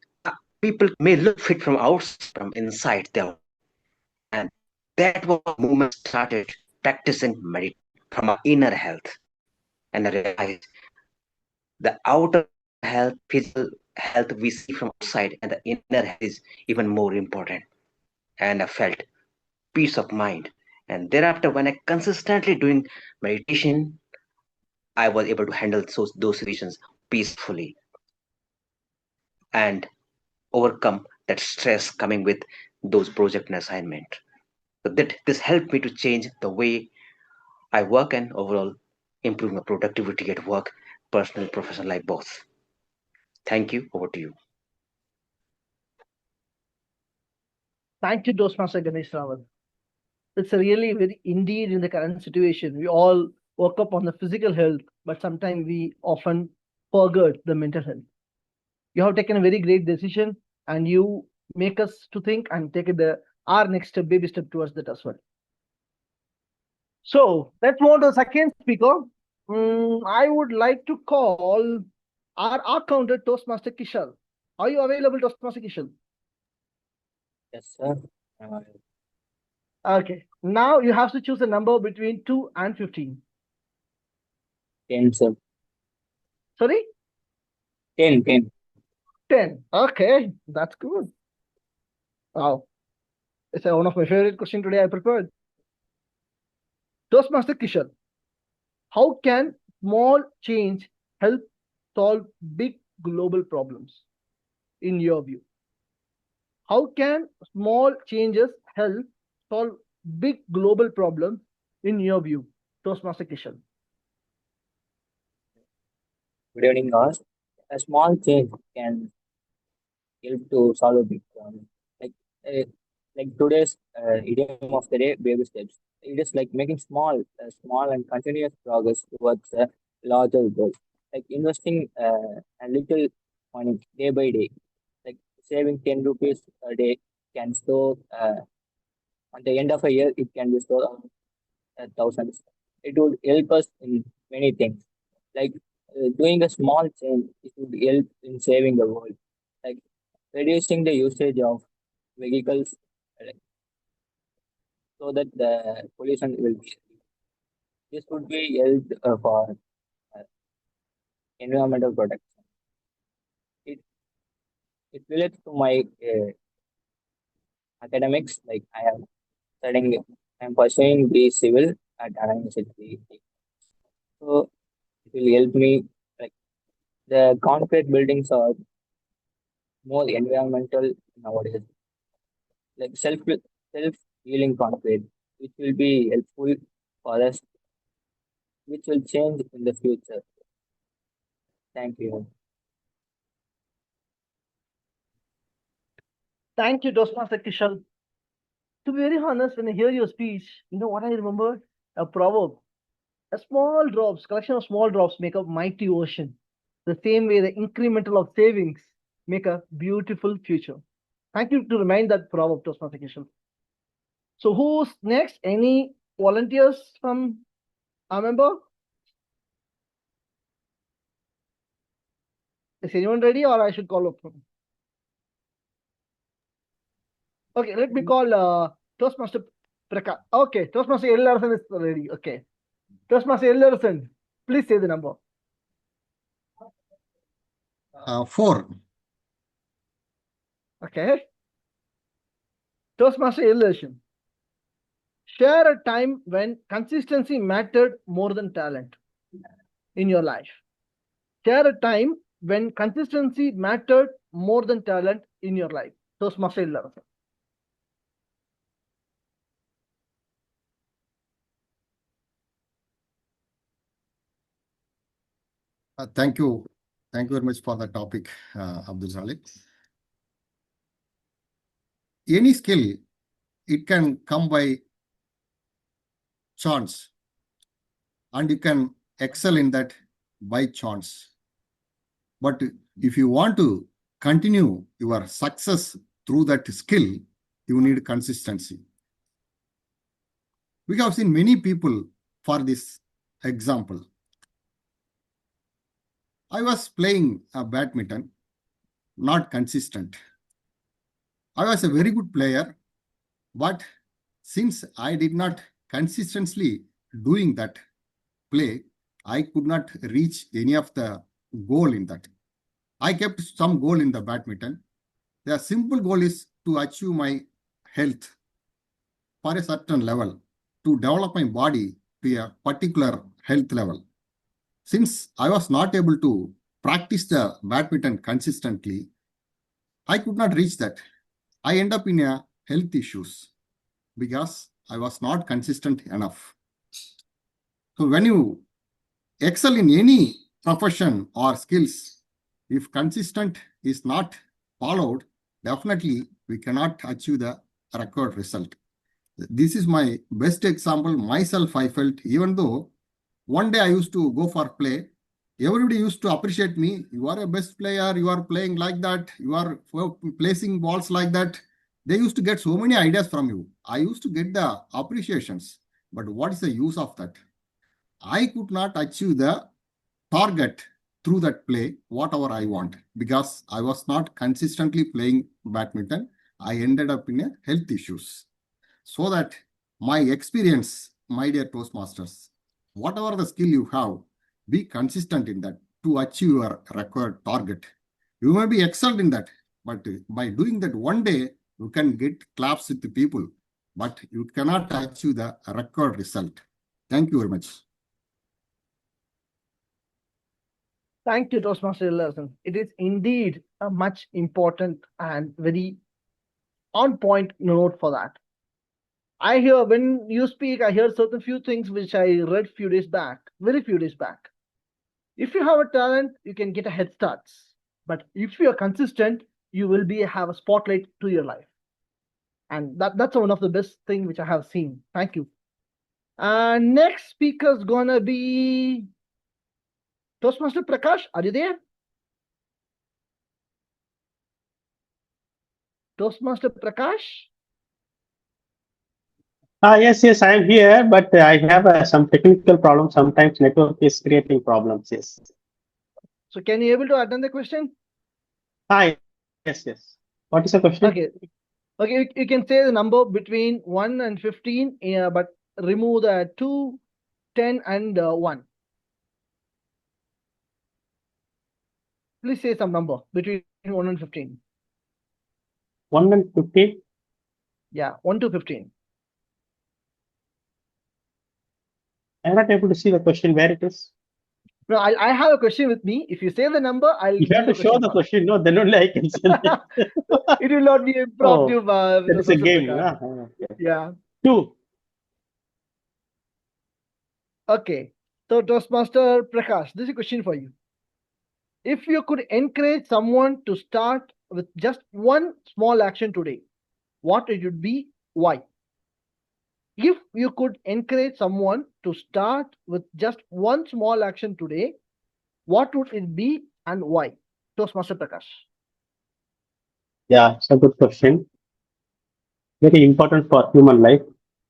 people may look fit from outside, from inside. And that was the moment I started practicing meditation from my inner health. And I realized the outer health, physical health we see from outside, and the inner health is even more important. And I felt peace of mind. And thereafter, when I consistently doing meditation, I was able to handle those situations peacefully and overcome that stress coming with those project and assignment. So that this helped me to change the way I work and overall improve my productivity at work, personal, professional life both. Thank you. Over to you. Thank you, Toastmaster Ganesh Rawat. It's really very indeed in the current situation. We all work up on the physical health, but sometimes we often forget the mental health. You have taken a very great decision, and you make us to think and take our next step, baby step towards that as well. So let's move on to the second speaker. I would like to call our counter Toastmaster Kishal. Are you available, Toastmaster Kishal? Yes, sir. Okay. Now you have to choose a number between 2 and 15. 10, sir. Sorry? 10, 10. 10. Okay, that's good. Wow. It's one of my favorite questions today I prepared. Toastmaster Kishal, how can small change help solve big global problems in your view? How can small changes help solve big global problems in your view? Toastmaster Kishal. Good evening, all. A small change can help to solve a big problem. Like today's idiom of the day, baby steps. It is like making small and continuous progress towards a larger goal. Like investing a little money day by day. Like saving 10 rupees a day can store at the end of a year, it can be stored on thousands. It would help us in many things. Like doing a small change, it would help in saving the world. Like reducing the usage of vehicles, like, so that the pollution will be. This would be helped for uh, environmental protection. It it relates to my academics. Like studying, I'm pursuing the civil at Anna University. So it will help me. Like the concrete buildings are more environmental nowadays. Like self healing concrete, which will be helpful for us, which will change in the future. Thank you. Thank you, Toastmaster Kishal. To be very honest, when I hear your speech, you know what I remember? A proverb. A small drops, collection of small drops make a mighty ocean. The same way the incremental of savings make a beautiful future. Thank you to remind that proverb, Toastmaster Kishal. So who's next? Any volunteers from our member? Is anyone ready or I should call up? Okay, let me call Toastmaster Prakash. Okay, Toastmaster Ezhilarasan is ready. Okay. Toastmaster Ezhilarasan, please say the number. 4. Okay. Toastmaster Ezhilarasan. Share a time when consistency mattered more than talent in your life. Share a time when consistency mattered more than talent in your life. Toastmaster Ezhilarasan. Thank you. Thank you very much for the topic, Abdul Saleh. Any skill, it can come by chance, and you can excel in that by chance. But if you want to continue your success through that skill, you need consistency. We have seen many people for this example. I was playing badminton, not consistent. I was a very good player, but since I did not consistently doing that play, I could not reach any of the goal in that. I kept some goal in the badminton. The simple goal is to achieve my health for a certain level, to develop my body to a particular health level. Since I was not able to practice the badminton consistently, I could not reach that. I end up in a health issues because I was not consistent enough. So when you excel in any profession or skills, if consistent is not followed, definitely we cannot achieve the required result. This is my best example. Myself, I felt, even though one day I used to go for play, everybody used to appreciate me. You are a best player. You are playing like that. You are placing balls like that. They used to get so many ideas from you. I used to get the appreciations. But what is the use of that? I could not achieve the target through that play, whatever I want, because I was not consistently playing badminton. I ended up in a health issues. So that my experience, my dear Toastmasters, whatever the skill you have, be consistent in that to achieve your required target. You may be excelled in that, but by doing that one day, you can get claps with the people, but you cannot achieve the required result. Thank you very much. Thank you, Toastmaster Ezhilarasan. It is indeed a much important and very on point note for that. I hear when you speak, I hear certain few things which I read few days back, very few days back. If you have a talent, you can get a head start. But if you are consistent, you will have a spotlight to your life. And that's one of the best thing which I have seen. Thank you. And next speaker is gonna be Toastmaster Prakash. Are you there? Toastmaster Prakash? Yes, I am here, but I have some technical problems. Sometimes network is creating problems. Yes. So can you able to attend the question? Yes. What is the question? Okay, you can say the number between 1 and 15, but remove the 2, 10, and 1. Please say some number between 1 and 15. 1 and 15? Yeah, 1 to 15. I'm not able to see the question where it is. No, I have a question with me. If you say the number, I'll You have to show the question. No, then only I can say that. It will not be impromptu. That is a game. Okay. Yeah. 2. Okay. So, Toastmaster Prakash, this is a question for you. If you could encourage someone to start with just one small action today, what it would be? Why? If you could encourage someone to start with just one small action today, what would it be and why? Toastmaster Prakash. Yeah, it's a good question. Very important for human life.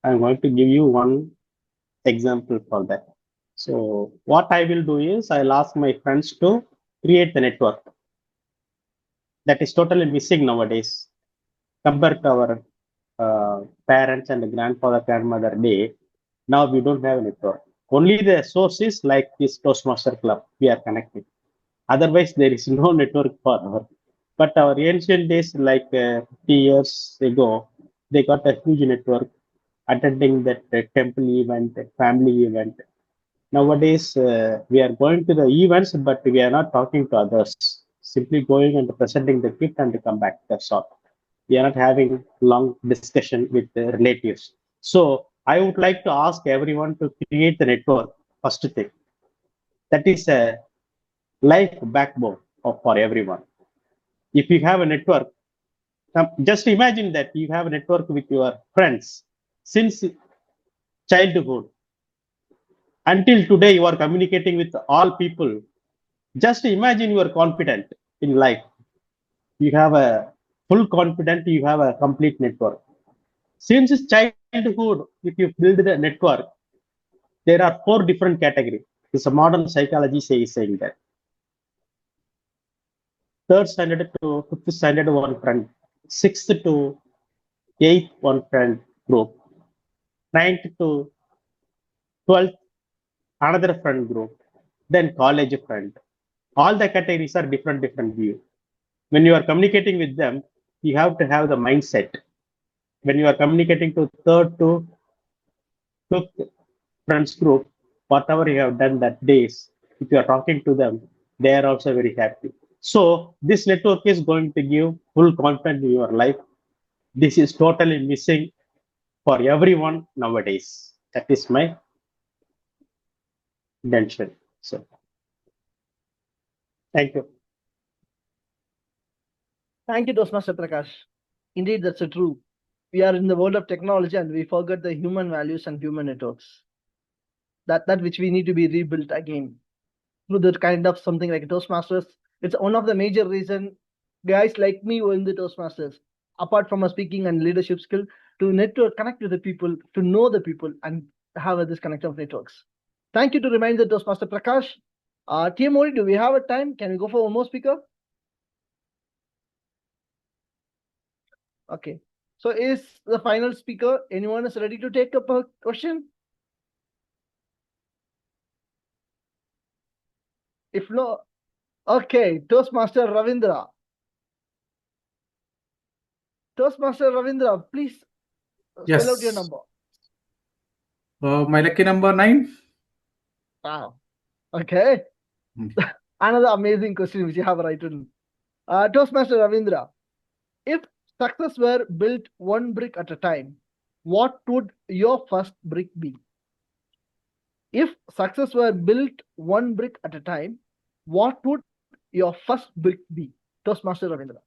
I'm going to give you one example for that. So what I will do is I'll ask my friends to create the network. That is totally missing nowadays. Compared to our parents and grandfather, grandmother day, now we don't have a network. Only the sources like this Toastmaster Club, we are connected. Otherwise, there is no network for our. But our ancient days, like 50 years ago, they got a huge network attending that temple event, family event. Nowadays, we are going to the events, but we are not talking to others. Simply going and presenting the gift and come back. That's all. We are not having long discussion with the relatives. So I would like to ask everyone to create the network. First thing, that is a life backbone for everyone. If you have a network, just imagine that you have a network with your friends since childhood until today. You are communicating with all people. Just imagine you are confident in life. You have a full confidence. You have a complete network. Since childhood, if you build the network, there are 4 different categories. It's a modern psychology saying that. 3rd standard to 5th standard, one friend. 6th to 8th, one friend group. 9th to 12th, another friend group. Then college friend. All the categories are different view. When you are communicating with them, you have to have the mindset. When you are communicating to 3rd to 5th friends group, whatever you have done that days, if you are talking to them, they are also very happy. So this network is going to give full confidence in your life. This is totally missing for everyone nowadays. That is my intention. So thank you. Thank you, Toastmaster Prakash. Indeed, that's true. We are in the world of technology and we forget the human values and human networks. That which we need to be rebuilt again through the kind of something like Toastmasters. It's one of the major reason guys like me were in the Toastmasters. Apart from a speaking and leadership skill, to network, connect with the people, to know the people, and have this connect of networks. Thank you to remind the Toastmaster Prakash. TM, do we have a time? Can we go for one more speaker? Okay. So is the final speaker, anyone is ready to take up a question? If no, okay, Toastmaster Ravindra. Toastmaster Ravindra, please spell out your Yes. number. My lucky number 9. Wow. Okay. Another amazing question which you have written. Toastmaster Ravindra, if success were built one brick at a time, what would your first brick be? If success were built one brick at a time, what would your first brick be? Toastmaster Ravindra.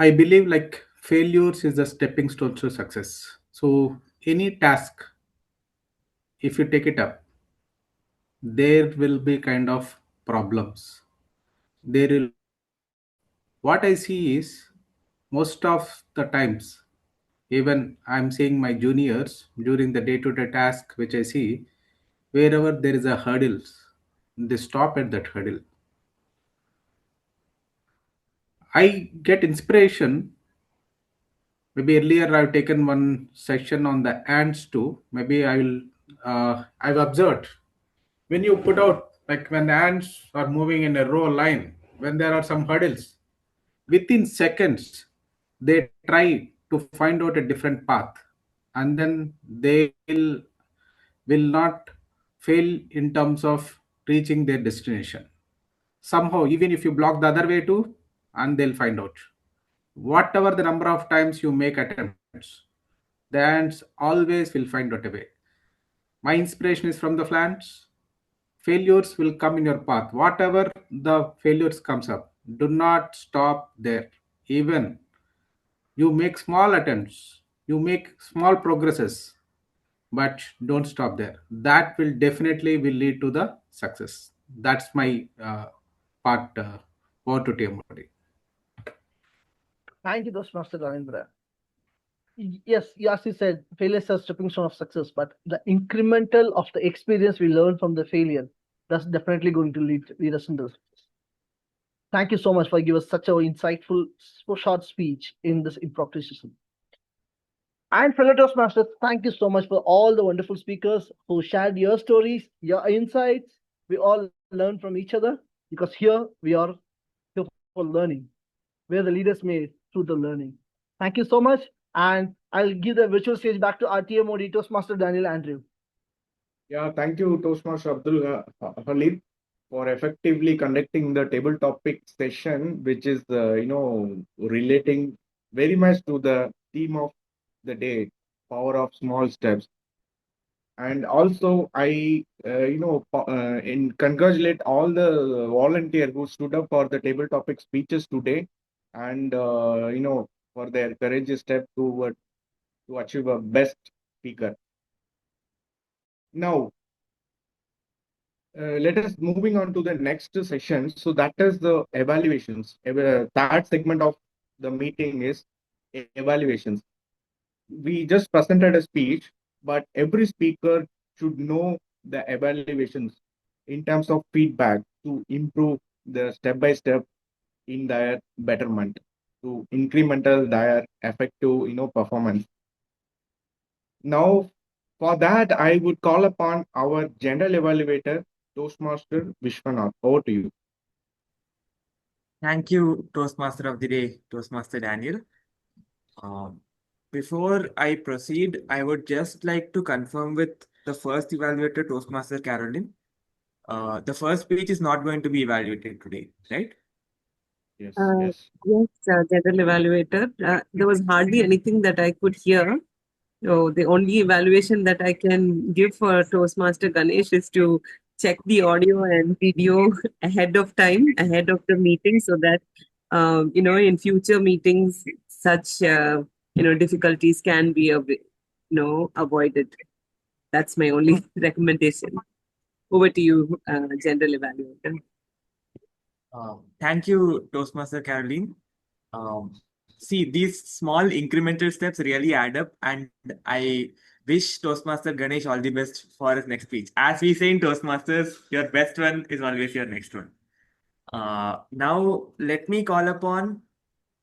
I believe like failures is a stepping stone to success. So any task, if you take it up, there will be kind of problems. There will. What I see is most of the times, even I'm seeing my juniors during the day-to-day task, which I see, wherever there is a hurdles, they stop at that hurdle. I get inspiration. Maybe earlier I've taken one section on the ants too. Maybe I will. I've observed when you put out like when the ants are moving in a row line, when there are some hurdles, within seconds they try to find out a different path, and then they will not fail in terms of reaching their destination. Somehow, even if you block the other way too, and they'll find out. Whatever the number of times you make attempts, the ants always will find out a way. My inspiration is from the plants. Failures will come in your path. Whatever the failures comes up, do not stop there. Even you make small attempts, you make small progresses, but don't stop there. That will definitely will lead to the success. That's my part. Over to Tiamuri. Thank you, Toastmaster Ravindra. Yes, as you said, failures are stepping stone of success, but the incremental of the experience we learn from the failure, that's definitely going to lead us into success. Thank you so much for giving us such an insightful, short speech in this improvisation. And fellow Toastmasters, thank you so much for all the wonderful speakers who shared your stories, your insights. We all learn from each other because here we are here for learning, where the leaders made through the learning. Thank you so much. And I'll give the virtual stage back to our TMOD Toastmaster Daniel Andrew. Yeah, thank you, Toastmaster Abdul Halim, for effectively conducting the table topic session, which is, relating very much to the theme of the day, power of small steps. And also, I, congratulate all the volunteers who stood up for the table topic speeches today, and for their courageous step to achieve a best speaker. Now, let us moving on to the next session. So that is the evaluations. Third segment of the meeting is evaluations. We just presented a speech, but every speaker should know the evaluations in terms of feedback to improve the step by step in their betterment, to incremental their effective performance. Now, for that, I would call upon our general evaluator, Toastmaster Vishwanath. Over to you. Thank you, Toastmaster of the Day, Toastmaster Daniel. Before I proceed, I would just like to confirm with the first evaluator, Toastmaster Caroline. The first speech is not going to be evaluated today, right? Yes, Yes, general evaluator. There was hardly anything that I could hear. So the only evaluation that I can give for Toastmaster Ganesh is to check the audio and video ahead of time, ahead of the meeting, so that in future meetings, such difficulties can be avoided. That's my only recommendation. Over to you, general evaluator. Thank you, Toastmaster Caroline. See, these small incremental steps really add up, and I wish Toastmaster Ganesh all the best for his next speech. As we say in Toastmasters, your best one is always your next one. Now, let me call upon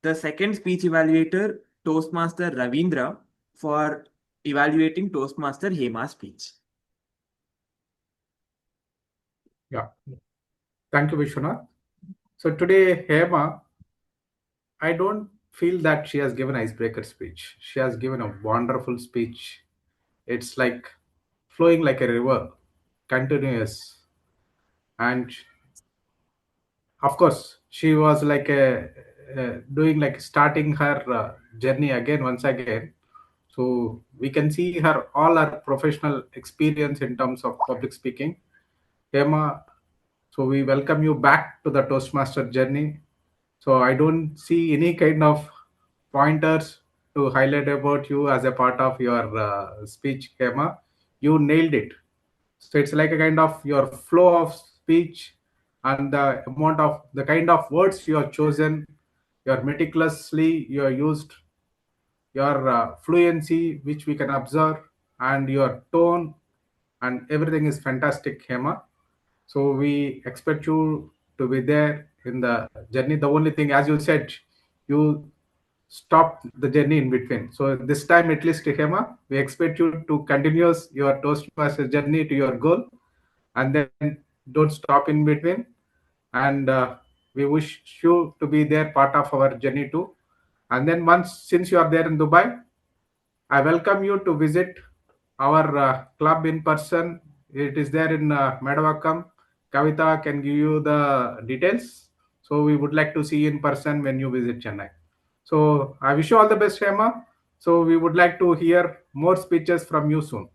the second speech evaluator, Toastmaster Ravindra, for evaluating Toastmaster Hema's speech. Yeah. Thank you, Vishwanath. So today, Hema, I don't feel that she has given icebreaker speech. She has given a wonderful speech. It's like flowing like a river, continuous. And of course, she was like doing like starting her journey again, once again. So we can see her all her professional experience in terms of public speaking. Hema, so we welcome you back to the Toastmaster journey. So I don't see any kind of pointers to highlight about you as a part of your speech, Hema. You nailed it. So it's like a kind of your flow of speech and the amount of the kind of words you have chosen, your meticulously you are used, your fluency which we can observe, and your tone and everything is fantastic, Hema. So we expect you to be there in the journey. The only thing, as you said, you stopped the journey in between. So this time, at least, Hema, we expect you to continue your Toastmaster journey to your goal, and then don't stop in between. And we wish you to be there, part of our journey too. And then once, since you are there in Dubai, I welcome you to visit our club in person. It is there in Medavakkam. Kavitha can give you the details. So we would like to see you in person when you visit Chennai. So I wish you all the best, Hema. So we would like to hear more speeches from you soon.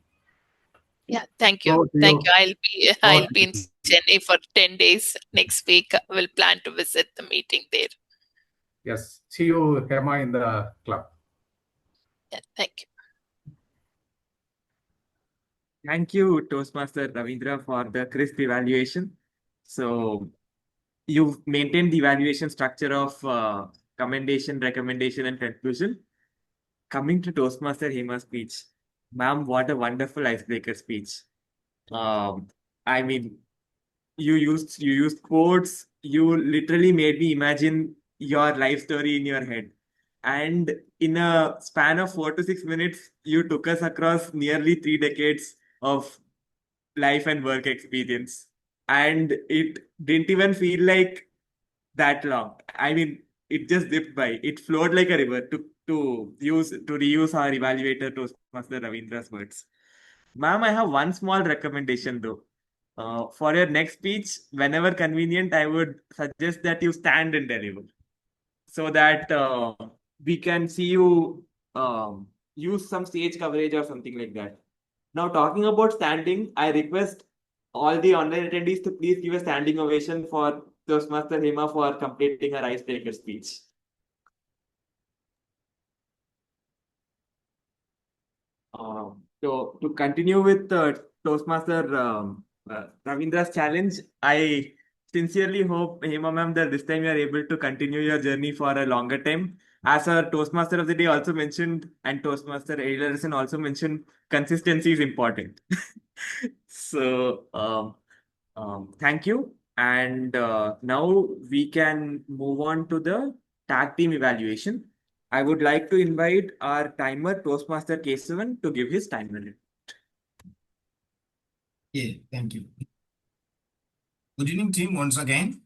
Yeah, thank you. Over to Thank you. you. I'll be in Chennai for 10 days next week. We'll plan to visit the meeting there. Yes. See you, Hema, in the club. Yeah, thank you. Thank you, Toastmaster Ravindra, for the crisp evaluation. So you've maintained the evaluation structure of commendation, recommendation, and conclusion. Coming to Toastmaster Hema's speech, ma'am, what a wonderful icebreaker speech. I mean, you used quotes. You literally made me imagine your life story in your head. And in a span of 4 to 6 minutes, you took us across nearly 3 decades of life and work experience. And it didn't even feel like that long. I mean, it just zipped by. It flowed like a river to reuse our evaluator Toastmaster Ravindra's words. Ma'am, I have one small recommendation though. For your next speech, whenever convenient, I would suggest that you stand and deliver so that we can see you use some stage coverage or something like that. Now, talking about standing, I request all the online attendees to please give a standing ovation for Toastmaster Hema for completing her icebreaker speech. So, to continue with Toastmaster Ravindra's challenge, I sincerely hope, Hema ma'am, that this time you are able to continue your journey for a longer time. As our Toastmaster of the day also mentioned, and Toastmaster Ezhilarasan also mentioned, consistency is important. So, thank you. And now we can move on to the tag team evaluation. I would like to invite our timer, Toastmaster Kesavan, to give his timer. Yeah, thank you. Good evening, team, once again.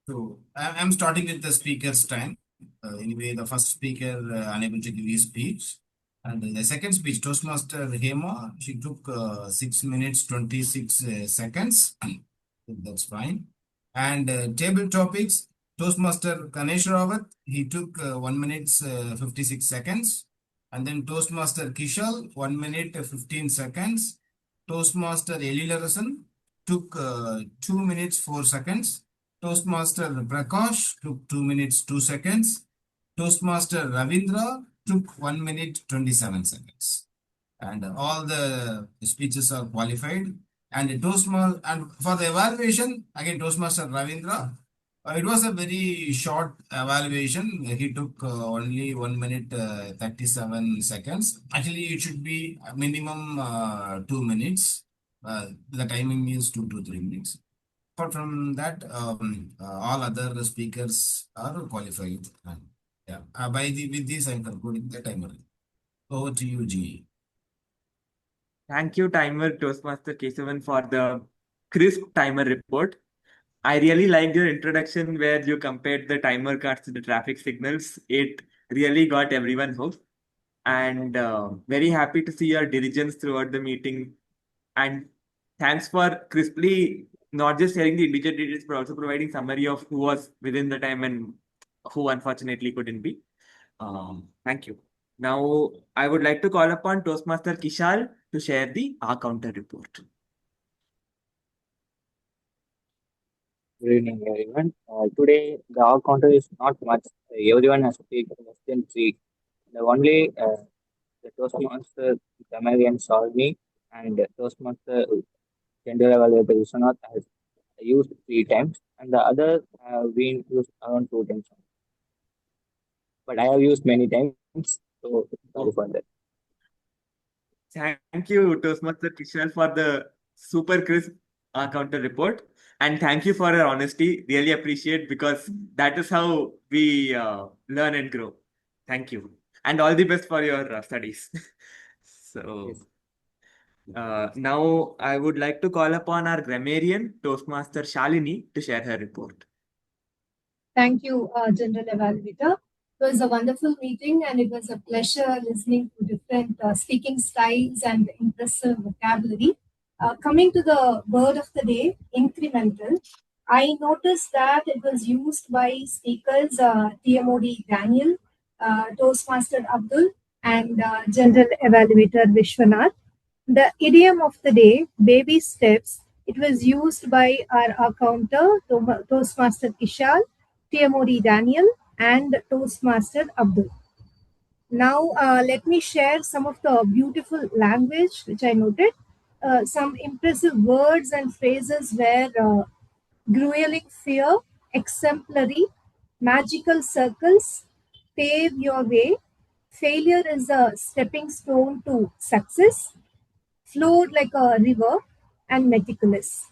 So I'm starting with the speaker's time. Anyway, the first speaker unable to give his speech. And the second speech, Toastmaster Hema, she took 6 minutes, 26 seconds. That's fine. And table topics, Toastmaster Ganesh Rawat, he took 1 minute 56 seconds. And then Toastmaster Kishal, 1 minute 15 seconds. Toastmaster Ezhilarasan took 2 minutes 4 seconds. Toastmaster Prakash took 2 minutes 2 seconds. Toastmaster Ravindra took 1 minute 27 seconds. And all the speeches are qualified. And Toastmaster, and for the evaluation, again, Toastmaster Ravindra, it was a very short evaluation. He took only 1 minute 37 seconds. Actually, it should be a minimum 2 minutes. The timing is 2 to 3 minutes. Apart from that, all other speakers are qualified. Yeah, with this, I'm concluding the timer. Over to you, G. Thank you, timer Toastmaster Kesavan, for the crisp timer report. I really liked your introduction where you compared the timer cards to the traffic signals. It really got everyone hooked. And very happy to see your diligence throughout the meeting. And thanks for crisply not just sharing the individual details, but also providing summary of who was within the time and who unfortunately couldn't be. Thank you. Now, I would like to call upon Toastmaster Kishal to share the R counter report. Good evening, everyone. Today, the hour counter is not much. Everyone has picked less than three. The only the Toastmaster Tamarian Solvi and Toastmaster Gender Evaluator Vishwanath has used three times, and the other have been used around two times. But I have used many times, so sorry for that. Thank you, Toastmaster Kishal, for the super crisp counter report. And thank you for your honesty. Really appreciate, because that is how we learn and grow. Thank you. And all the best for your studies. So now I would like to call upon our grammarian, Toastmaster Shalini, to share her report. Thank you, General Evaluator. It was a wonderful meeting, and it was a pleasure listening to different speaking styles and impressive vocabulary. Coming to the word of the day, incremental, I noticed that it was used by speakers TMOD Daniel, Toastmaster Abdul, and General Evaluator Vishwanath. The idiom of the day, baby steps, it was used by our accounter, Toastmaster Kishal, TMOD Daniel, and Toastmaster Abdul. Now, let me share some of the beautiful language which I noted. Some impressive words and phrases were grueling fear, exemplary, magical circles, pave your way, failure is a stepping stone to success, flowed like a river, and meticulous.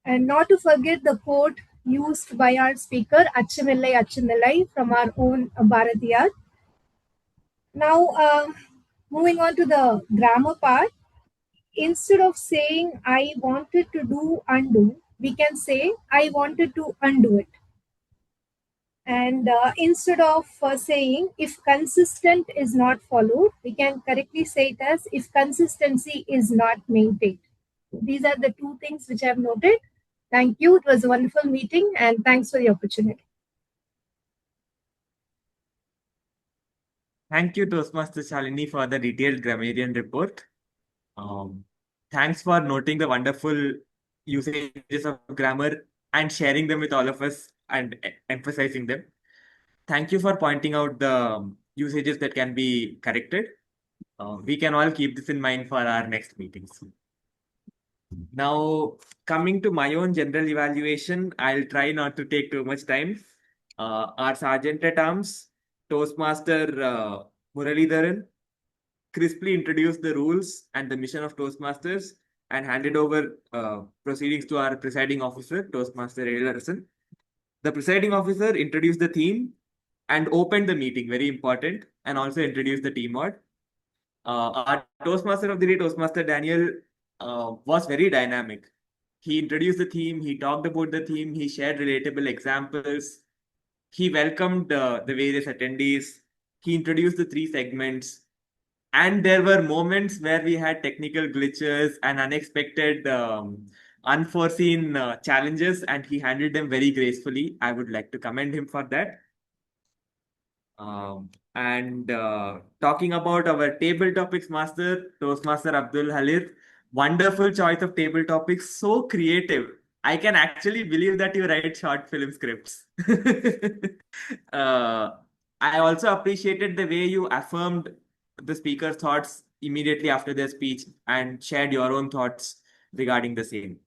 And not to forget the quote used by our speaker, Achamillai Achamillai, from our own Bharatiyar. Now, moving on to the grammar part, instead of saying I wanted to do undo, we can say I wanted to undo it. And instead of saying if consistent is not followed, we can correctly say it as if consistency is not maintained. These are the two things which I have noted. Thank you. It was a wonderful meeting, and thanks for the opportunity. Thank you, Toastmaster Shalini, for the detailed grammarian report. Thanks for noting the wonderful usages of grammar and sharing them with all of us and emphasizing them. Thank you for pointing out the usages that can be corrected. We can all keep this in mind for our next meetings. Now, coming to my own general evaluation, I'll try not to take too much time. Our Sergeant at Arms, Toastmaster Muralidharan, crisply introduced the rules and the mission of Toastmasters and handed over proceedings to our presiding officer, Toastmaster Ezhilarasan. The presiding officer introduced the theme and opened the meeting, very important, and also introduced the team mod. Our Toastmaster of the day, Toastmaster Daniel, was very dynamic. He introduced the theme, he talked about the theme, he shared relatable examples, he welcomed the various attendees, he introduced the three segments, and there were moments where we had technical glitches and unexpected, unforeseen challenges, and he handled them very gracefully. I would like to commend him for that. And talking about our table topics master, Toastmaster Abdul Halir, wonderful choice of table topics, so creative. I can actually believe that you write short film scripts. I also appreciated the way you affirmed the speaker's thoughts immediately after their speech and shared your own thoughts regarding the same.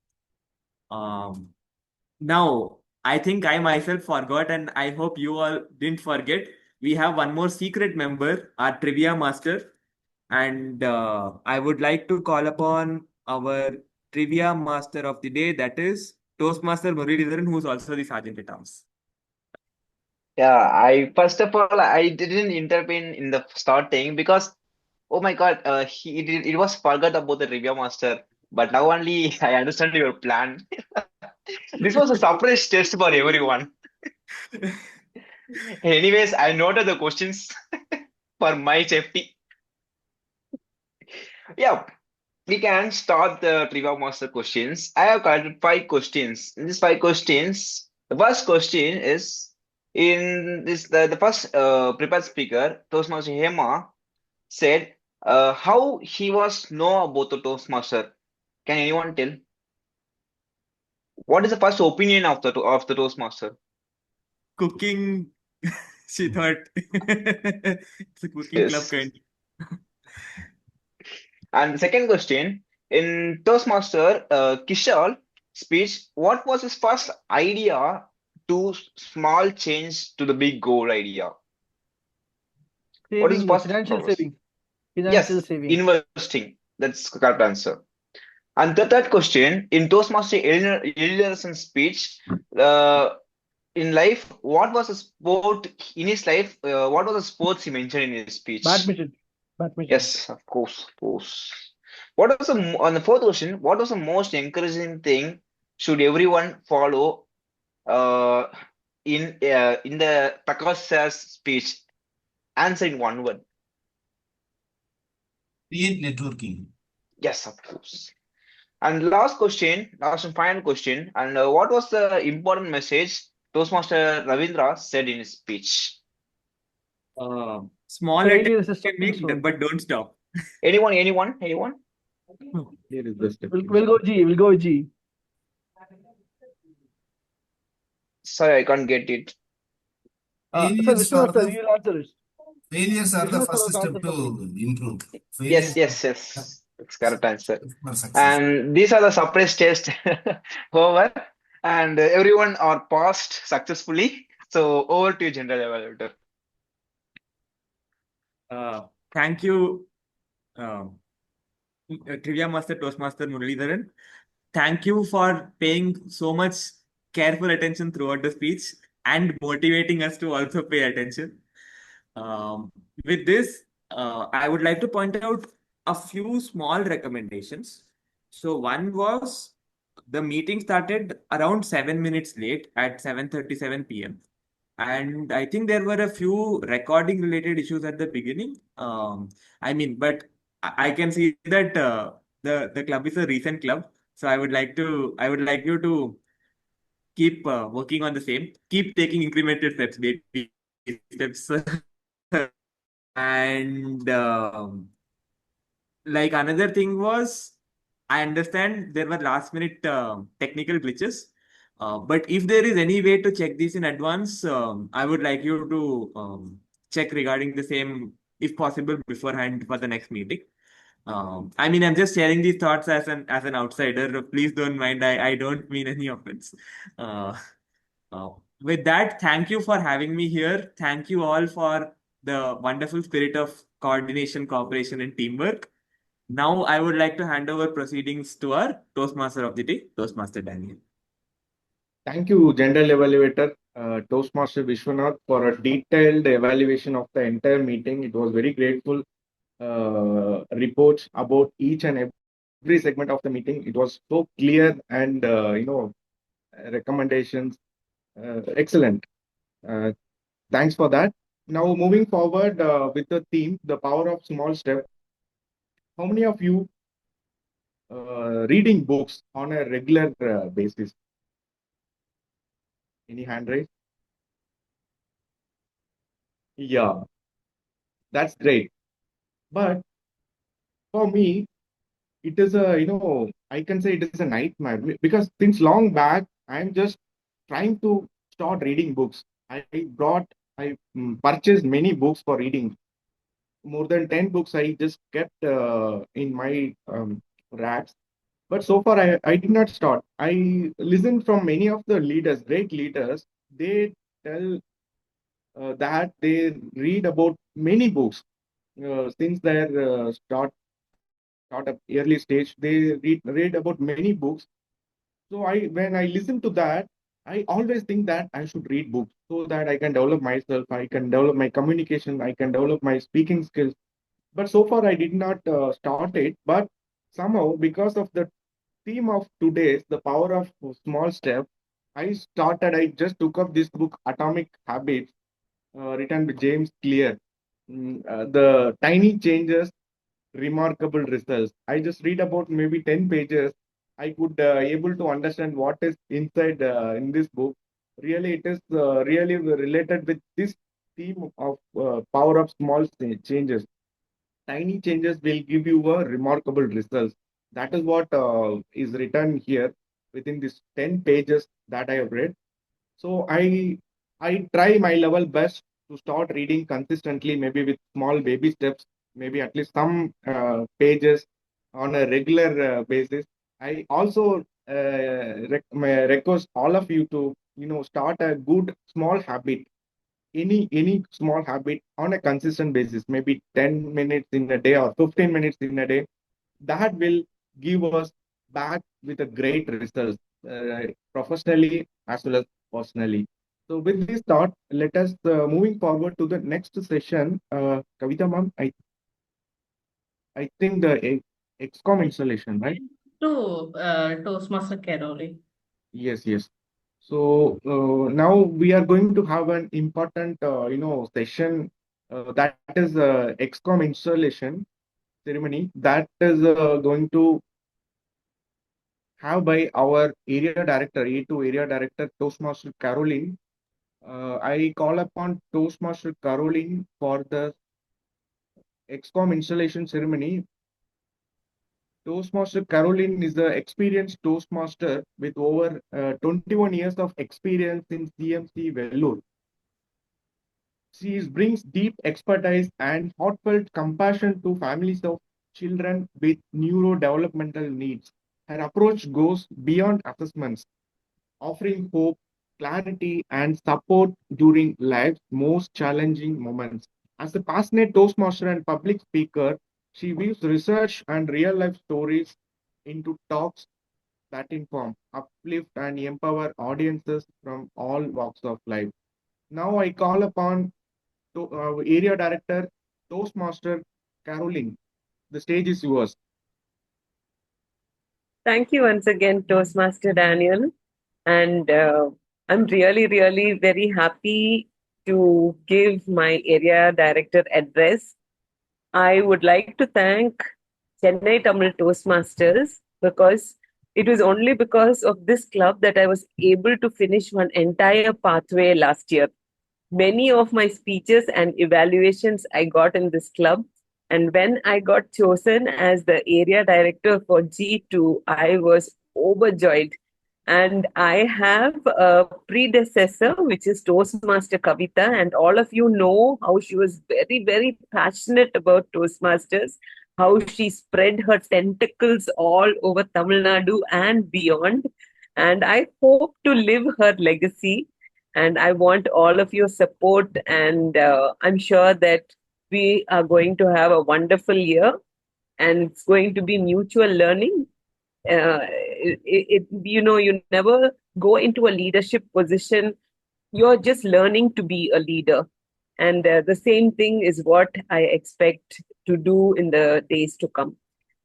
Now, I think I myself forgot, and I hope you all didn't forget. We have one more secret member, our trivia master. And I would like to call upon our trivia master of the day, that is Toastmaster Muralidharan, who is also the Sergeant at Arms. Yeah, I first of all I didn't intervene in the starting because oh my God, it was forgot about the review master. But now only I understand your plan. This was a surprise test for everyone. Anyways, I noted the questions for my safety. Yeah, we can start the trivia master questions. I have got 5 questions. In these 5 questions, the first question is in this the first prepared speaker, Toastmaster Hema, said how he was know about the Toastmaster. Can anyone tell? What is the first opinion of the Toastmaster? Cooking, she thought it's a cooking club Yes. kind. And the second question, in Toastmaster Kishal speech, what was his first idea to small change to the big goal idea? What is his Saving, first financial purpose? saving, financial Yes, saving. investing. That's the correct answer. And the third question, in Toastmaster Ezhilarasan speech, uh, in life, what was a sport in his life? What was the sports he mentioned in his speech? Badminton. Badminton. Yes, of course, of course. What was on the fourth question? What was the most encouraging thing should everyone follow in the Prakash sir's speech? Answer in one word. Create networking. Yes, of course. And last question, last and final question. And what was the important message Toastmaster Ravindra said in his speech? Small Failure attempts is a can stepping make, stone. but don't stop. Anyone? Here is the step. We'll go G. We'll go G. Sorry, I can't get it. Sir, Failures are Vishwanath sir, the you'll answer it. failures are the Vishwanath sir first was step answer to something. improve. Yes, Failures yes, are yes. That's correct answer. for success. And these are the surprise tests over, and everyone are passed successfully. So over to you, General Evaluator. Thank you, Trivia Master Toastmaster Muralidharan. Thank you for paying so much careful attention throughout the speech and motivating us to also pay attention. With this, I would like to point out a few small recommendations. So one was the meeting started around 7 minutes late at 7:37 p.m. And I think there were a few recording related issues at the beginning. But I can see that the club is a recent club. So I would like you to keep working on the same, keep taking incremental steps, baby steps. And like another thing was, I understand there were last minute technical glitches. But if there is any way to check this in advance, I would like you to check regarding the same, if possible, beforehand for the next meeting. I'm just sharing these thoughts as an outsider. Please don't mind. I don't mean any offense. Uh, with that, thank you for having me here. Thank you all for the wonderful spirit of coordination, cooperation, and teamwork. Now, I would like to hand over proceedings to our Toastmaster of the day, Toastmaster Daniel. Thank you, General Evaluator, Toastmaster Vishwanath, for a detailed evaluation of the entire meeting. It was very grateful. Reports about each and every segment of the meeting. It was so clear and recommendations. Excellent. Thanks for that. Now moving forward with the theme, the power of small step. How many of you reading books on a regular basis? Any hand raise? Yeah, that's great. But for me, it is I can say it is a nightmare because since long back, I'm just trying to start reading books. I purchased many books for reading. More than 10 books I just kept in my racks. But so far, I did not start. I listened from many of the leaders, great leaders. They tell that they read about many books since their startup early stage. They read about many books. So when I listen to that, I always think that I should read books so that I can develop myself, I can develop my communication, I can develop my speaking skills. But so far, I did not start it. But somehow, because of the theme of today's, the power of small step, I just took up this book, Atomic Habits, written by James Clear. The tiny changes, remarkable results. I just read about maybe 10 pages. I could able to understand what is inside in this book. Really, it is really related with this theme of power of small changes. Tiny changes will give you a remarkable results. That is what is written here. within this 10 pages that I have read. So I try my level best to start reading consistently, maybe with small baby steps, maybe at least some pages on a regular basis. I also request all of you to start a good small habit, any small habit on a consistent basis, maybe 10 minutes in a day or 15 minutes in a day. That will give us back with a great result, professionally as well as personally. So with this thought, let us moving forward to the next session. Kavitha ma'am, I think the XCOM installation, right? To Toastmaster Caroli. Yes, yes. So now we are going to have an important, session that is XCOM installation ceremony that is going to have by our area director, A2 area director, Toastmaster Caroline. I call upon Toastmaster Caroline for the XCOM installation ceremony. Toastmaster Caroline is the experienced Toastmaster with over 21 years of experience in CMC Vellore. She brings deep expertise and heartfelt compassion to families of children with neurodevelopmental needs. Her approach goes beyond assessments, offering hope, clarity, and support during life's most challenging moments. As a passionate Toastmaster and public speaker, she weaves research and real life stories into talks that inform, uplift, and empower audiences from all walks of life. Now I call upon Area Director, Toastmaster Caroline. The stage is yours. Thank you once again, Toastmaster Daniel. And I'm really, really very happy to give my area director address. I would like to thank Chennai Tamil Toastmasters because it was only because of this club that I was able to finish one entire pathway last year. Many of my speeches and evaluations I got in this club. And when I got chosen as the area director for G2, I was overjoyed. And I have a predecessor, which is Toastmaster Kavitha, and all of you know how she was very, very passionate about Toastmasters, how she spread her tentacles all over Tamil Nadu and beyond. And I hope to live her legacy. And I want all of your support. And I'm sure that we are going to have a wonderful year and it's going to be mutual learning. You never go into a leadership position. You're just learning to be a leader. And the same thing is what I expect to do in the days to come.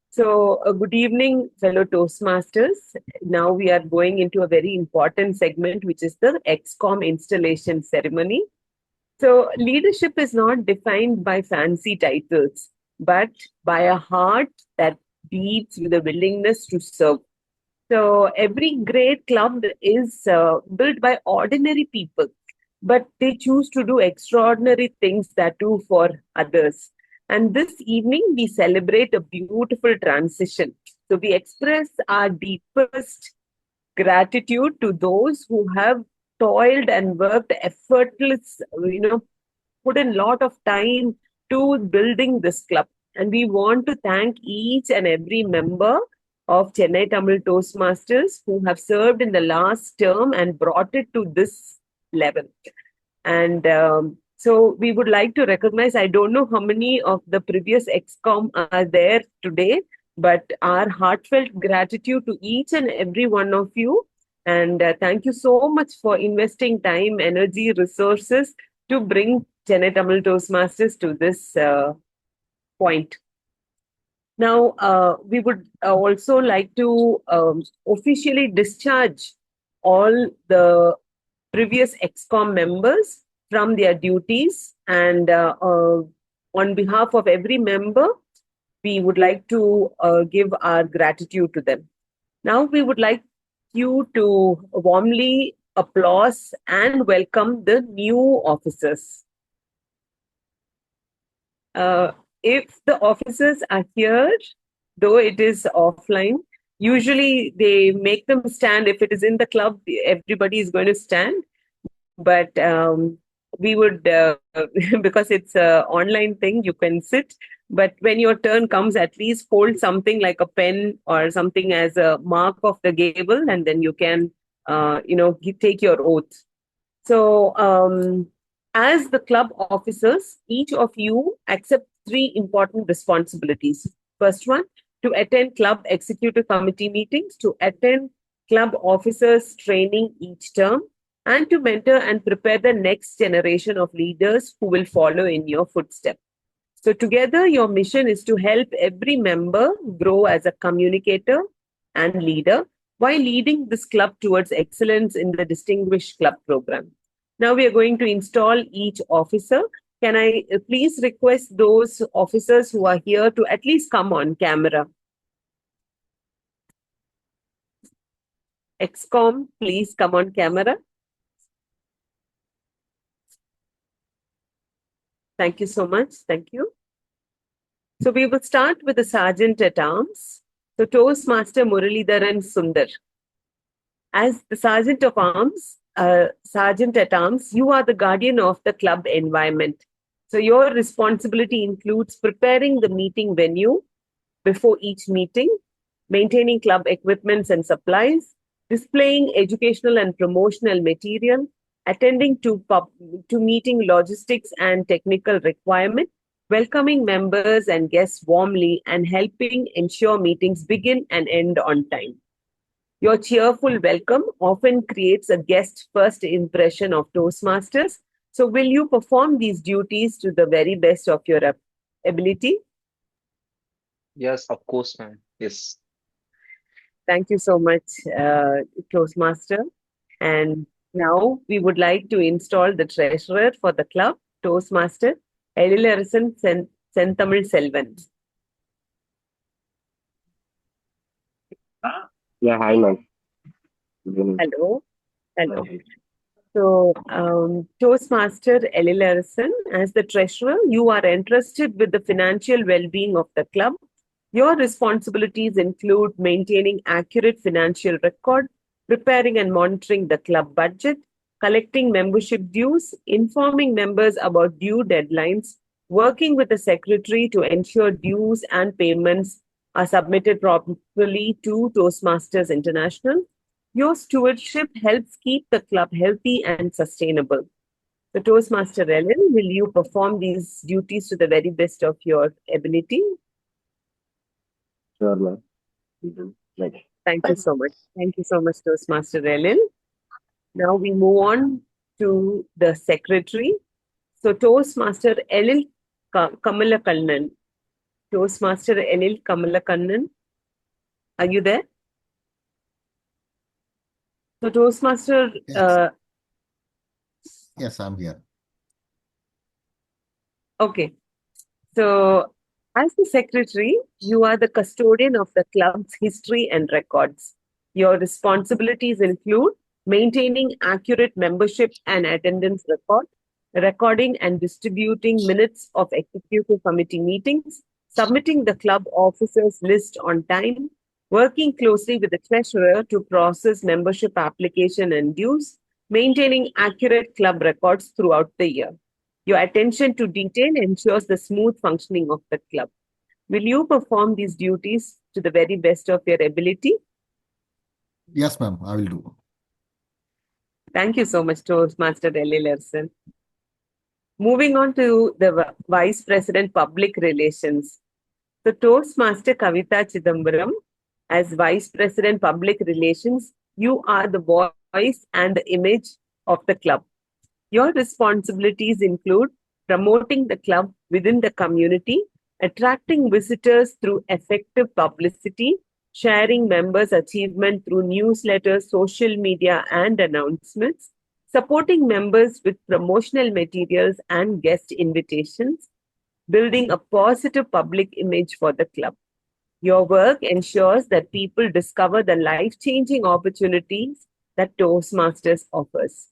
So, good evening, fellow Toastmasters. Now we are going into a very important segment, which is the XCOM installation ceremony. So, leadership is not defined by fancy titles, but by a heart that beats with a willingness to serve. So, every great club is built by ordinary people, but they choose to do extraordinary things that do for others. And this evening, we celebrate a beautiful transition. So, we express our deepest gratitude to those who have toiled and worked effortless, put in a lot of time to building this club. And we want to thank each and every member of Chennai Tamil Toastmasters who have served in the last term and brought it to this level. And so we would like to recognize, I don't know how many of the previous XCOM are there today, but our heartfelt gratitude to each and every one of you. And thank you so much for investing time, energy, resources to bring Chennai Tamil Toastmasters to this point. Now, we would also like to officially discharge all the previous XCOM members from their duties. And on behalf of every member, we would like to give our gratitude to them. Now, we would like you to warmly applause and welcome the new officers. If the officers are here, though it is offline, Usually they make them stand. If it is in the club, everybody is going to stand. But we would, because it's an online thing, you can sit. But when your turn comes, at least hold something like a pen or something as a mark of the gavel, and then you can, take your oath. So, as the club officers, each of you accept three important responsibilities. First one, to attend club executive committee meetings, to attend club officers training each term, and to mentor and prepare the next generation of leaders who will follow in your footsteps. So together, your mission is to help every member grow as a communicator and leader while leading this club towards excellence in the Distinguished Club program. Now we are going to install each officer. Can I please request those officers who are here to at least come on camera? XCOM, please come on camera. Thank you so much. Thank you. So we will start with the Sergeant at Arms. So Toastmaster Muralidharan Sundar. As the Sergeant of Arms, Sergeant at Arms, you are the guardian of the club environment. So your responsibility includes preparing the meeting venue before each meeting, maintaining club equipments and supplies, displaying educational and promotional material, attending to meeting logistics and technical requirements, welcoming members and guests warmly, and helping ensure meetings begin and end on time. Your cheerful welcome often creates a guest first impression of Toastmasters. So will you perform these duties to the very best of your ability? Yes, of course, ma'am. Yes. Thank you so much, Toastmaster. And now we would like to install the treasurer for the club, Toastmaster Ezhilarasan Tamil Selvan. Yeah, hi, ma'am. Hello. Hello. So, Toastmaster Ezhilarasan, as the treasurer, you are entrusted with the financial well-being of the club. Your responsibilities include maintaining accurate financial record, preparing and monitoring the club budget, collecting membership dues, informing members about due deadlines, working with the secretary to ensure dues and payments are submitted properly to Toastmasters International. Your stewardship helps keep the club healthy and sustainable. So, Toastmaster Ellen, will you perform these duties to the very best of your ability? Sure, ma'am. Thank you so much. Thank you so much, Toastmaster Ellen. Now we move on to the secretary. So, Toastmaster Elil Kamalakannan. Toastmaster Elil Kamalakannan, are you there? So, Toastmaster. Yes. Yes, I'm here. Okay. So, as the secretary, you are the custodian of the club's history and records. Your responsibilities include maintaining accurate membership and attendance record, recording and distributing minutes of executive committee meetings, submitting the club officers list on time, working closely with the treasurer to process membership application and dues, maintaining accurate club records throughout the year. Your attention to detail ensures the smooth functioning of the club. Will you perform these duties to the very best of your ability? Yes, ma'am, I will do. Thank you so much, Toastmaster Ezhilarasan. Moving on to the Vice President Public Relations. So, Toastmaster Kavitha Chidambaram, as Vice President Public Relations, you are the voice and the image of the club. Your responsibilities include promoting the club within the community, attracting visitors through effective publicity, sharing members' achievement through newsletters, social media, and announcements, supporting members with promotional materials and guest invitations, building a positive public image for the club. Your work ensures that people discover the life-changing opportunities that Toastmasters offers.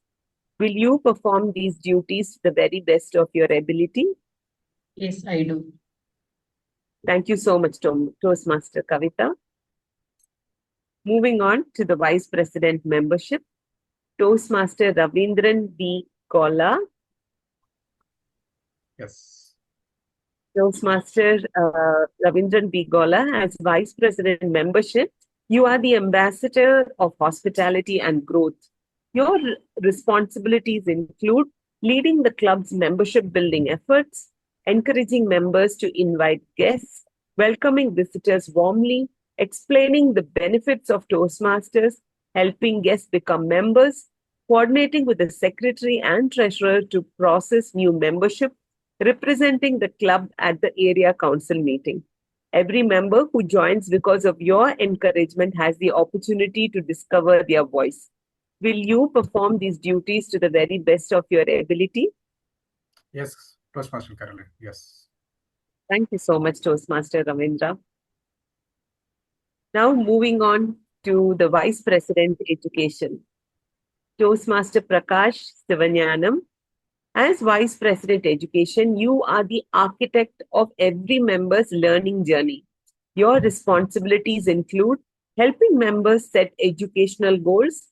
Will you perform these duties to the very best of your ability? Yes, I do. Thank you so much, Toastmaster Kavitha. Moving on to the Vice President membership, Toastmaster Ravindran B. Gola. Yes. Toastmaster Ravindran B. Gola, as Vice President membership, you are the ambassador of hospitality and growth. Your responsibilities include leading the club's membership building efforts, encouraging members to invite guests, welcoming visitors warmly, explaining the benefits of Toastmasters, helping guests become members, coordinating with the secretary and treasurer to process new membership, representing the club at the area council meeting. Every member who joins because of your encouragement has the opportunity to discover their voice. Will you perform these duties to the very best of your ability? Yes, Toastmaster Caroline. Yes. Thank you so much, Toastmaster Ravindra. Now moving on to the Vice President Education. Toastmaster Prakash Sivanyanam. As Vice President Education, you are the architect of every member's learning journey. Your responsibilities include helping members set educational goals,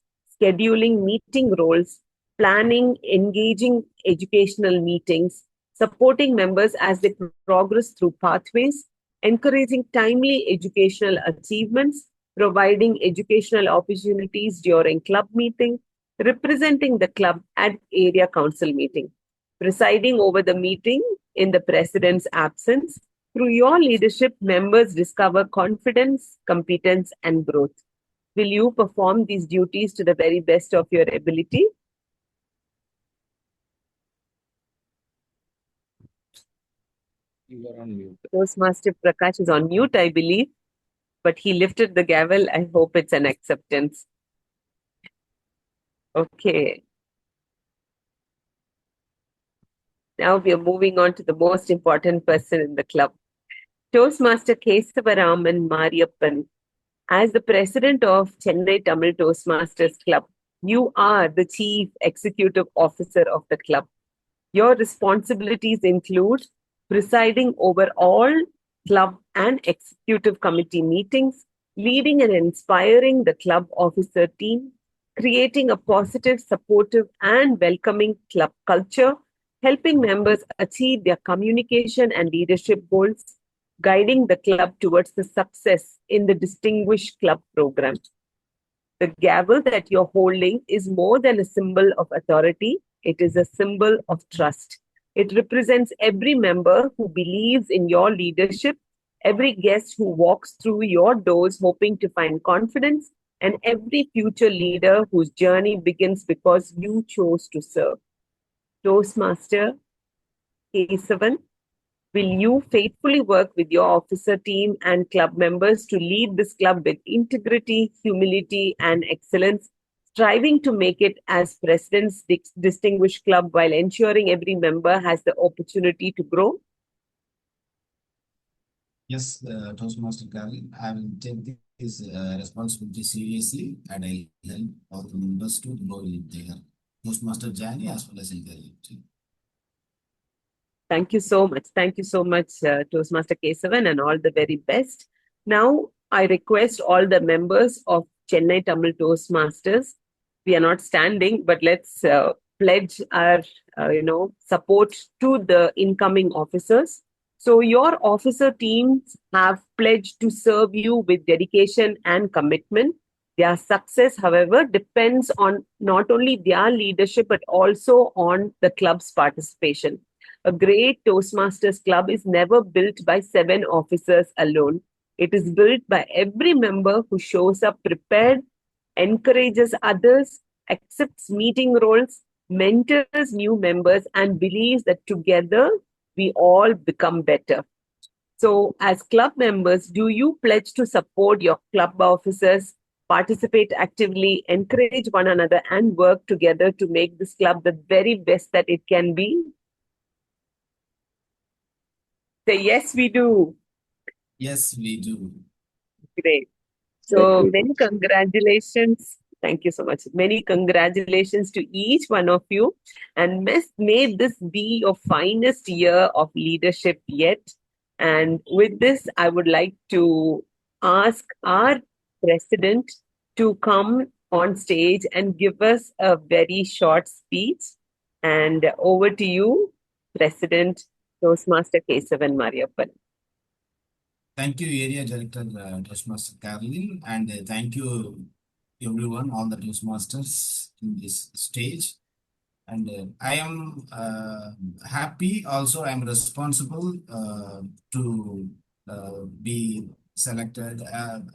scheduling meeting roles, planning engaging educational meetings, supporting members as they progress through pathways, encouraging timely educational achievements, providing educational opportunities during club meeting, representing the club at area council meeting, presiding over the meeting in the president's absence. Through your leadership, members discover confidence, competence, and growth. Will you perform these duties to the very best of your ability? You are on mute. Toastmaster Prakash is on mute, I believe, but he lifted the gavel. I hope it's an acceptance. Okay. Now we are moving on to the most important person in the club. Toastmaster Kesavaraman Mariappan. As the president of Chennai Tamil Toastmasters Club, you are the chief executive officer of the club. Your responsibilities include presiding over all club and executive committee meetings, leading and inspiring the club officer team, creating a positive, supportive, and welcoming club culture, helping members achieve their communication and leadership goals, guiding the club towards the success in the Distinguished Club program. The gavel that you're holding is more than a symbol of authority, it is a symbol of trust. It represents every member who believes in your leadership, every guest who walks through your doors hoping to find confidence, and every future leader whose journey begins because you chose to serve. Toastmaster Kesavan, will you faithfully work with your officer team and club members to lead this club with integrity, humility, and excellence, striving to make it as President's Distinguished Club while ensuring every member has the opportunity to grow? Yes, Toastmaster Carol, I will take this responsibility seriously and I'll help all the members to grow in their Toastmaster journey as well as in their team. Thank you so much. Thank you so much, Toastmaster Kesavan, and all the very best. Now, I request all the members of Chennai Tamil Toastmasters, we are not standing, but let's pledge our support to the incoming officers. So your officer teams have pledged to serve you with dedication and commitment. Their success, however, depends on not only their leadership, but also on the club's participation. A great Toastmasters club is never built by 7 officers alone. It is built by every member who shows up prepared, encourages others, accepts meeting roles, mentors new members, and believes that together we all become better. So, as club members, do you pledge to support your club officers, participate actively, encourage one another, and work together to make this club the very best that it can be? Say, yes, we do. Yes, we do. Great. So many congratulations. Thank you so much. Many congratulations to each one of you. And may this be your finest year of leadership yet. And with this, I would like to ask our president to come on stage and give us a very short speech. And over to you, President Toastmaster Kesavan Mariappan. Thank you, Area Director Toastmaster Caroline, and thank you everyone, all the Toastmasters in this stage. And I am happy. Also, I am responsible to be selected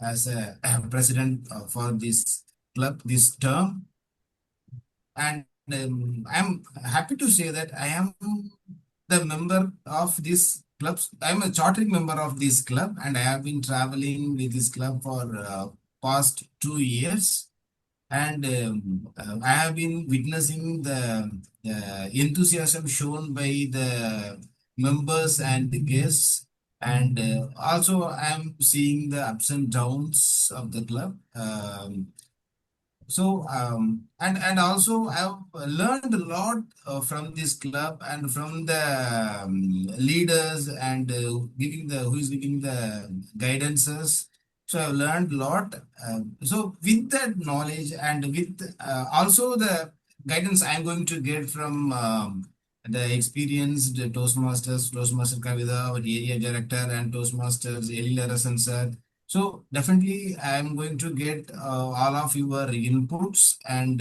as a president for this club this term. And I'm happy to say that I am the member of this club. I'm a chartering member of this club, and I have been traveling with this club for past 2 years. And I have been witnessing the enthusiasm shown by the members and the guests. And also, I am seeing the ups and downs of the club. And also I've learned a lot from this club and from the leaders and giving the who is giving the guidances. So I've learned a lot. So with that knowledge and with also the guidance I'm going to get from the experienced Toastmasters, Toastmaster Kavitha, our area director, and Toastmasters Ezhilarasan sir. So definitely, I'm going to get all of your inputs, and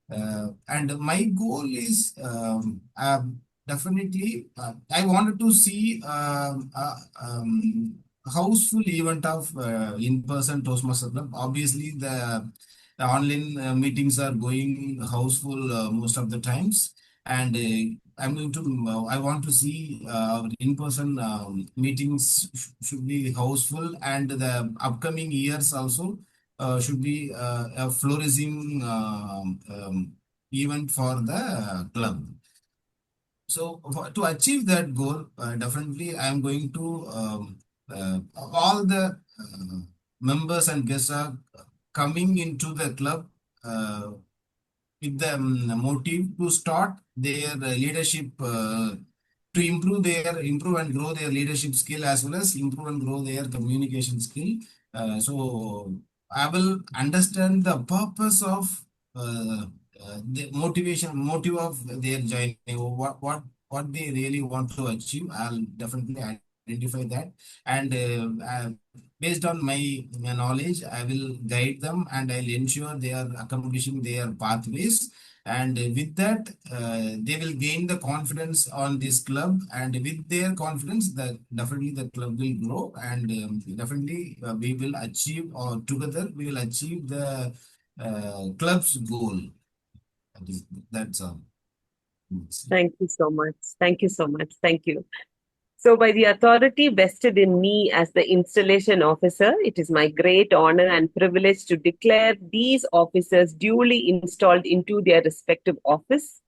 my goal is definitely I wanted to see houseful event of in-person Toastmaster Club. Obviously, the online meetings are going houseful most of the times, and I'm going to. I want to see our in-person meetings should be houseful, and the upcoming years also should be a flourishing event for the club. So to achieve that goal, definitely I am going to all the members and guests are coming into the club with the motive to start their leadership to improve and grow their leadership skill as well as improve and grow their communication skill. So I will understand the purpose of the motive of their joining, what they really want to achieve. I'll definitely identify that, and based on my knowledge, I will guide them and I'll ensure they are accomplishing their pathways. And with that, they will gain the confidence on this club, and with their confidence, that definitely the club will grow, and definitely we will achieve, or together we will achieve the club's goal. That's all. Thank you so much. Thank you so much. Thank you. So, by the authority vested in me as the installation officer, it is my great honor and privilege to declare these officers duly installed into their respective office.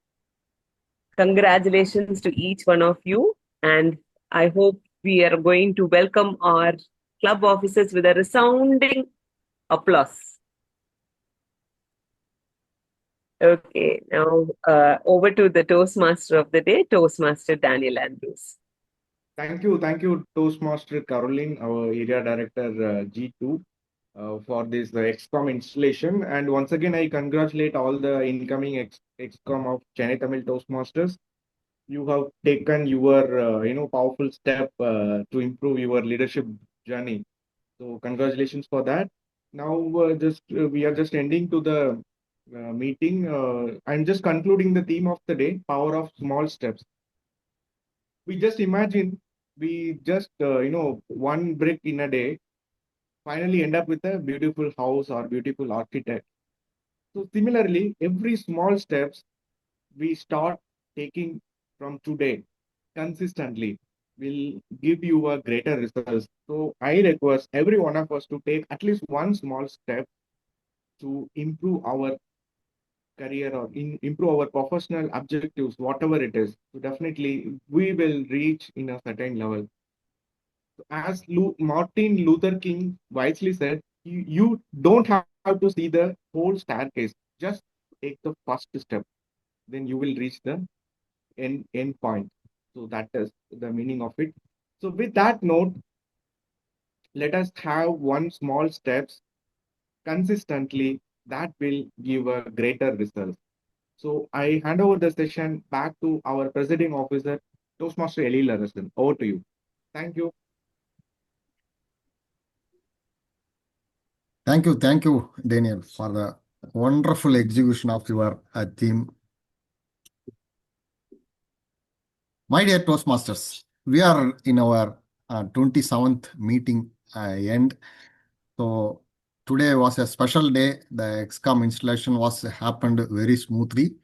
Congratulations to each one of you, and I hope we are going to welcome our club officers with a resounding applause. Okay, now over to the Toastmaster of the day, Toastmaster Daniel Andrews. Thank you, Toastmaster Caroline, our area director G2, for this XCOM installation. And once again, I congratulate all the incoming XCOM of Chennai Tamil Toastmasters. You have taken your powerful step to improve your leadership journey. So congratulations for that. Now we are just ending to the meeting. I'm just concluding the theme of the day: power of small steps. We just imagine we just one brick in a day finally end up with a beautiful house or beautiful architect. So similarly, every small steps we start taking from today consistently will give you a greater results. So I request every one of us to take at least one small step to improve our career or improve our professional objectives, whatever it is. So definitely we will reach in a certain level. As Martin Luther King wisely said, you don't have to see the whole staircase. Just take the first step. Then you will reach the end point. So that is the meaning of it. So with that note, let us have one small steps consistently, that will give a greater result. So I hand over the session back to our presiding officer, Toastmaster Ezhilarasan. Over to you. Thank you. Thank you, Daniel, for the wonderful execution of your theme. My dear Toastmasters, we are in our 27th meeting end. So today was a special day. The XCOM installation was happened very smoothly.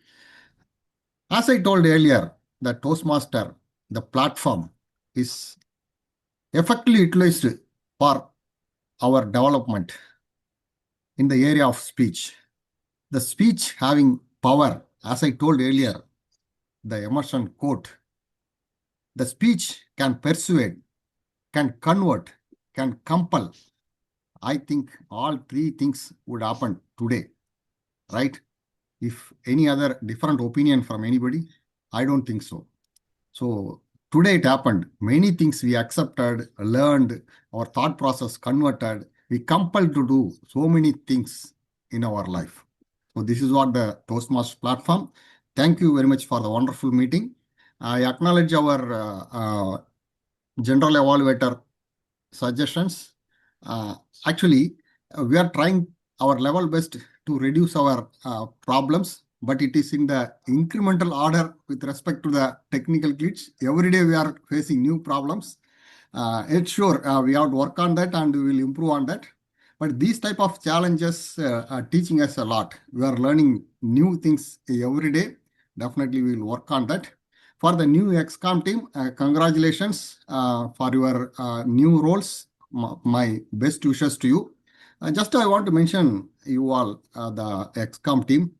As I told earlier, the Toastmaster, the platform is effectively utilized for our development in the area of speech. The speech having power, as I told earlier, the Emerson quote, the speech can persuade, can convert, can compel. I think all three things would happen today, right? If any other different opinion from anybody, I don't think so. So today it happened. Many things we accepted, learned, our thought process converted. We compelled to do so many things in our life. So this is what the Toastmasters platform. Thank you very much for the wonderful meeting. I acknowledge our general evaluator suggestions. Actually, we are trying our level best to reduce our problems, but it is in the incremental order with respect to the technical glitch. Every day we are facing new problems. It's sure we have to work on that and we will improve on that. But these type of challenges are teaching us a lot. We are learning new things every day. Definitely we will work on that. For the new XCOM team, congratulations for your new roles. My best wishes to you. Just I want to mention you all, the XCOM team.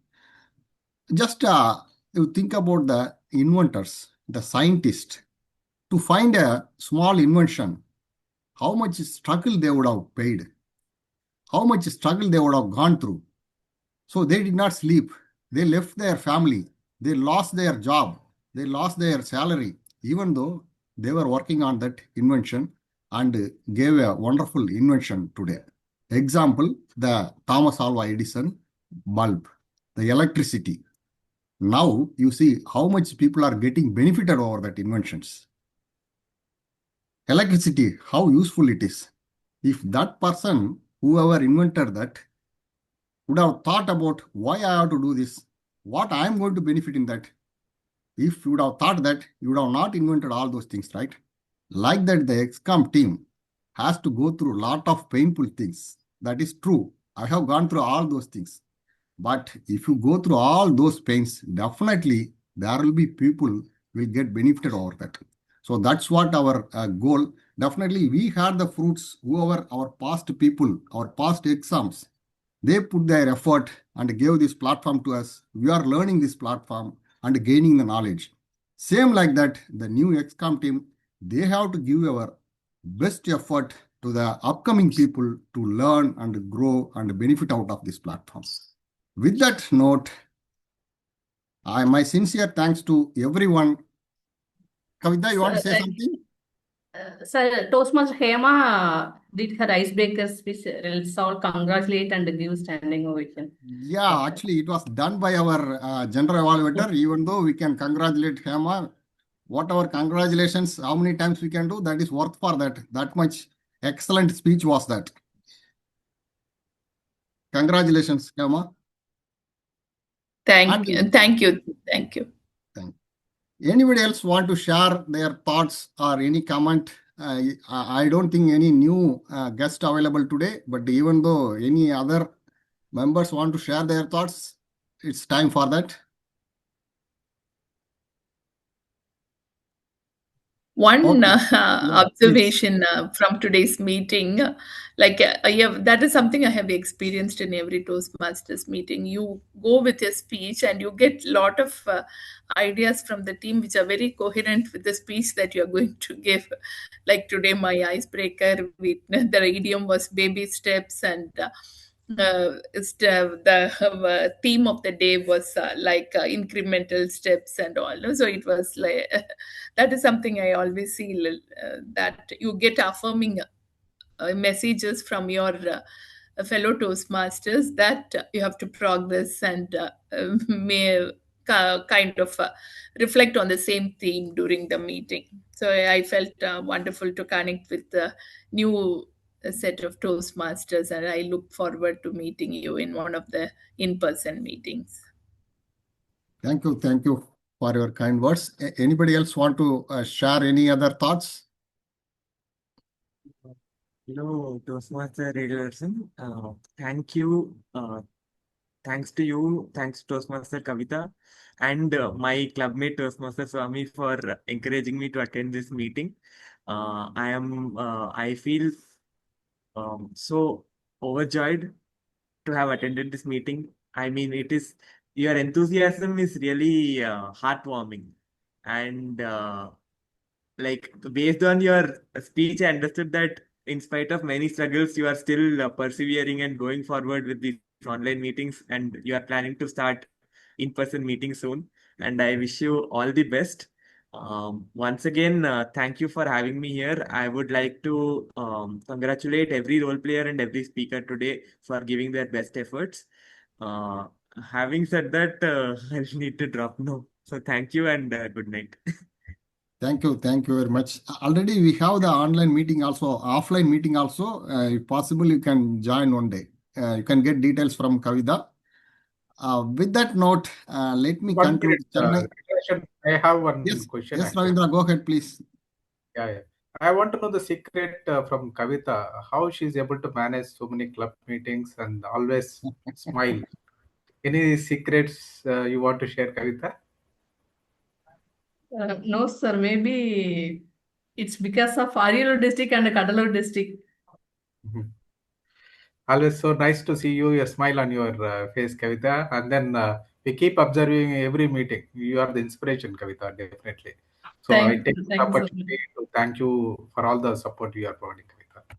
Just you think about the inventors, the scientists, to find a small invention, how much struggle they would have paid, how much struggle they would have gone through. So they did not sleep. They left their family. They lost their job. They lost their salary, even though they were working on that invention and gave a wonderful invention today. Example, the Thomas Alva Edison bulb, the electricity. Now you see how much people are getting benefited over that inventions. Electricity, how useful it is. If that person, whoever invented that, would have thought about why I have to do this, what I am going to benefit in that. If you would have thought that, you would have not invented all those things, right? Like that, the XCOM team has to go through a lot of painful things. That is true. I have gone through all those things. But if you go through all those pains, definitely there will be people will get benefited over that. So that's what our goal. Definitely we had the fruits, whoever our past people, our past exams, they put their effort and gave this platform to us. We are learning this platform and gaining the knowledge. Same like that, the new XCOM team, they have to give our best effort to the upcoming people to learn and grow and benefit out of this platform. With that note, my sincere thanks to everyone. Kavitha, you want to say something? Sir, Toastmaster Hema did her icebreaker speech. Let's all congratulate and give standing ovation. Yeah, actually, it was done by our general evaluator. Even though we can congratulate Hema, whatever congratulations, how many times we can do, that is worth for that. That much excellent speech was that. Congratulations, Hema. Thank you. Thank you. Anybody else want to share their thoughts or any comment? I don't think any new guest available today, but even though any other members want to share their thoughts, it's time for that. One observation from today's meeting, that is something I have experienced in every Toastmasters meeting. You go with your speech and you get a lot of ideas from the team which are very coherent with the speech that you're going to give. Like today, my icebreaker, the idiom was baby steps, and the theme of the day was incremental steps and all. So it was like that is something I always see, that you get affirming messages from your fellow Toastmasters that you have to progress and may kind of reflect on the same theme during the meeting. So I felt wonderful to connect with the new set of Toastmasters, and I look forward to meeting you in one of the in-person meetings. Thank you for your kind words. Anybody else want to share any other thoughts? Hello, Toastmaster Ezhilarasan. Thank you. Thanks to you. Thanks Toastmaster Kavitha and my clubmate Toastmaster Swami for encouraging me to attend this meeting. I feel so overjoyed to have attended this meeting. I mean, your enthusiasm is really heartwarming, and like based on your speech, I understood that in spite of many struggles, you are still persevering and going forward with these online meetings, and you are planning to start in-person meetings soon. And I wish you all the best. Once again, thank you for having me here. I would like to congratulate every role player and every speaker today for giving their best efforts. Uh, Having said that, I need to drop now. So thank you and good night. Thank you very much. Already we have the online meeting also, offline meeting also. If possible, you can join one day. You can get details from Kavitha. With that note, let me One conclude. minute, I have one Yes, question. yes, Actually. Ravindra, go ahead, please. Yeah. I want to know the secret from Kavitha, how she's able to manage so many club meetings and always smile. Any secrets you want to share, Kavitha? No, sir. Maybe it's because of Ariyalur district and Kadalur district. Always so nice to see you, a smile on your face, Kavitha. And then we keep observing every meeting. You are the inspiration, Kavitha, definitely. So I take this opportunity to thank you for all the support you are providing, Kavitha.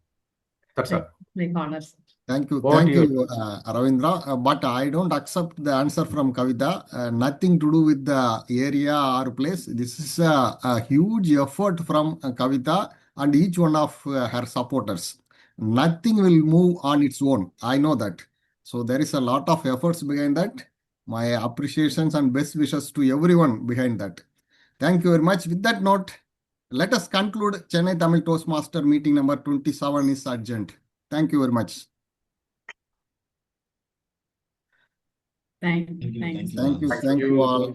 That's all. Big honors. Thank you, Over to you. Ravindra. But I don't accept the answer from Kavitha. Nothing to do with the area or place. This is a huge effort from Kavitha and each one of her supporters. Nothing will move on its own. I know that. So there is a lot of efforts behind that. My appreciations and best wishes to everyone behind that. Thank you very much. With that note, let us conclude Chennai Tamil Toastmaster meeting number 27 is urgent. Thank you very much. Thank you. Thank you all.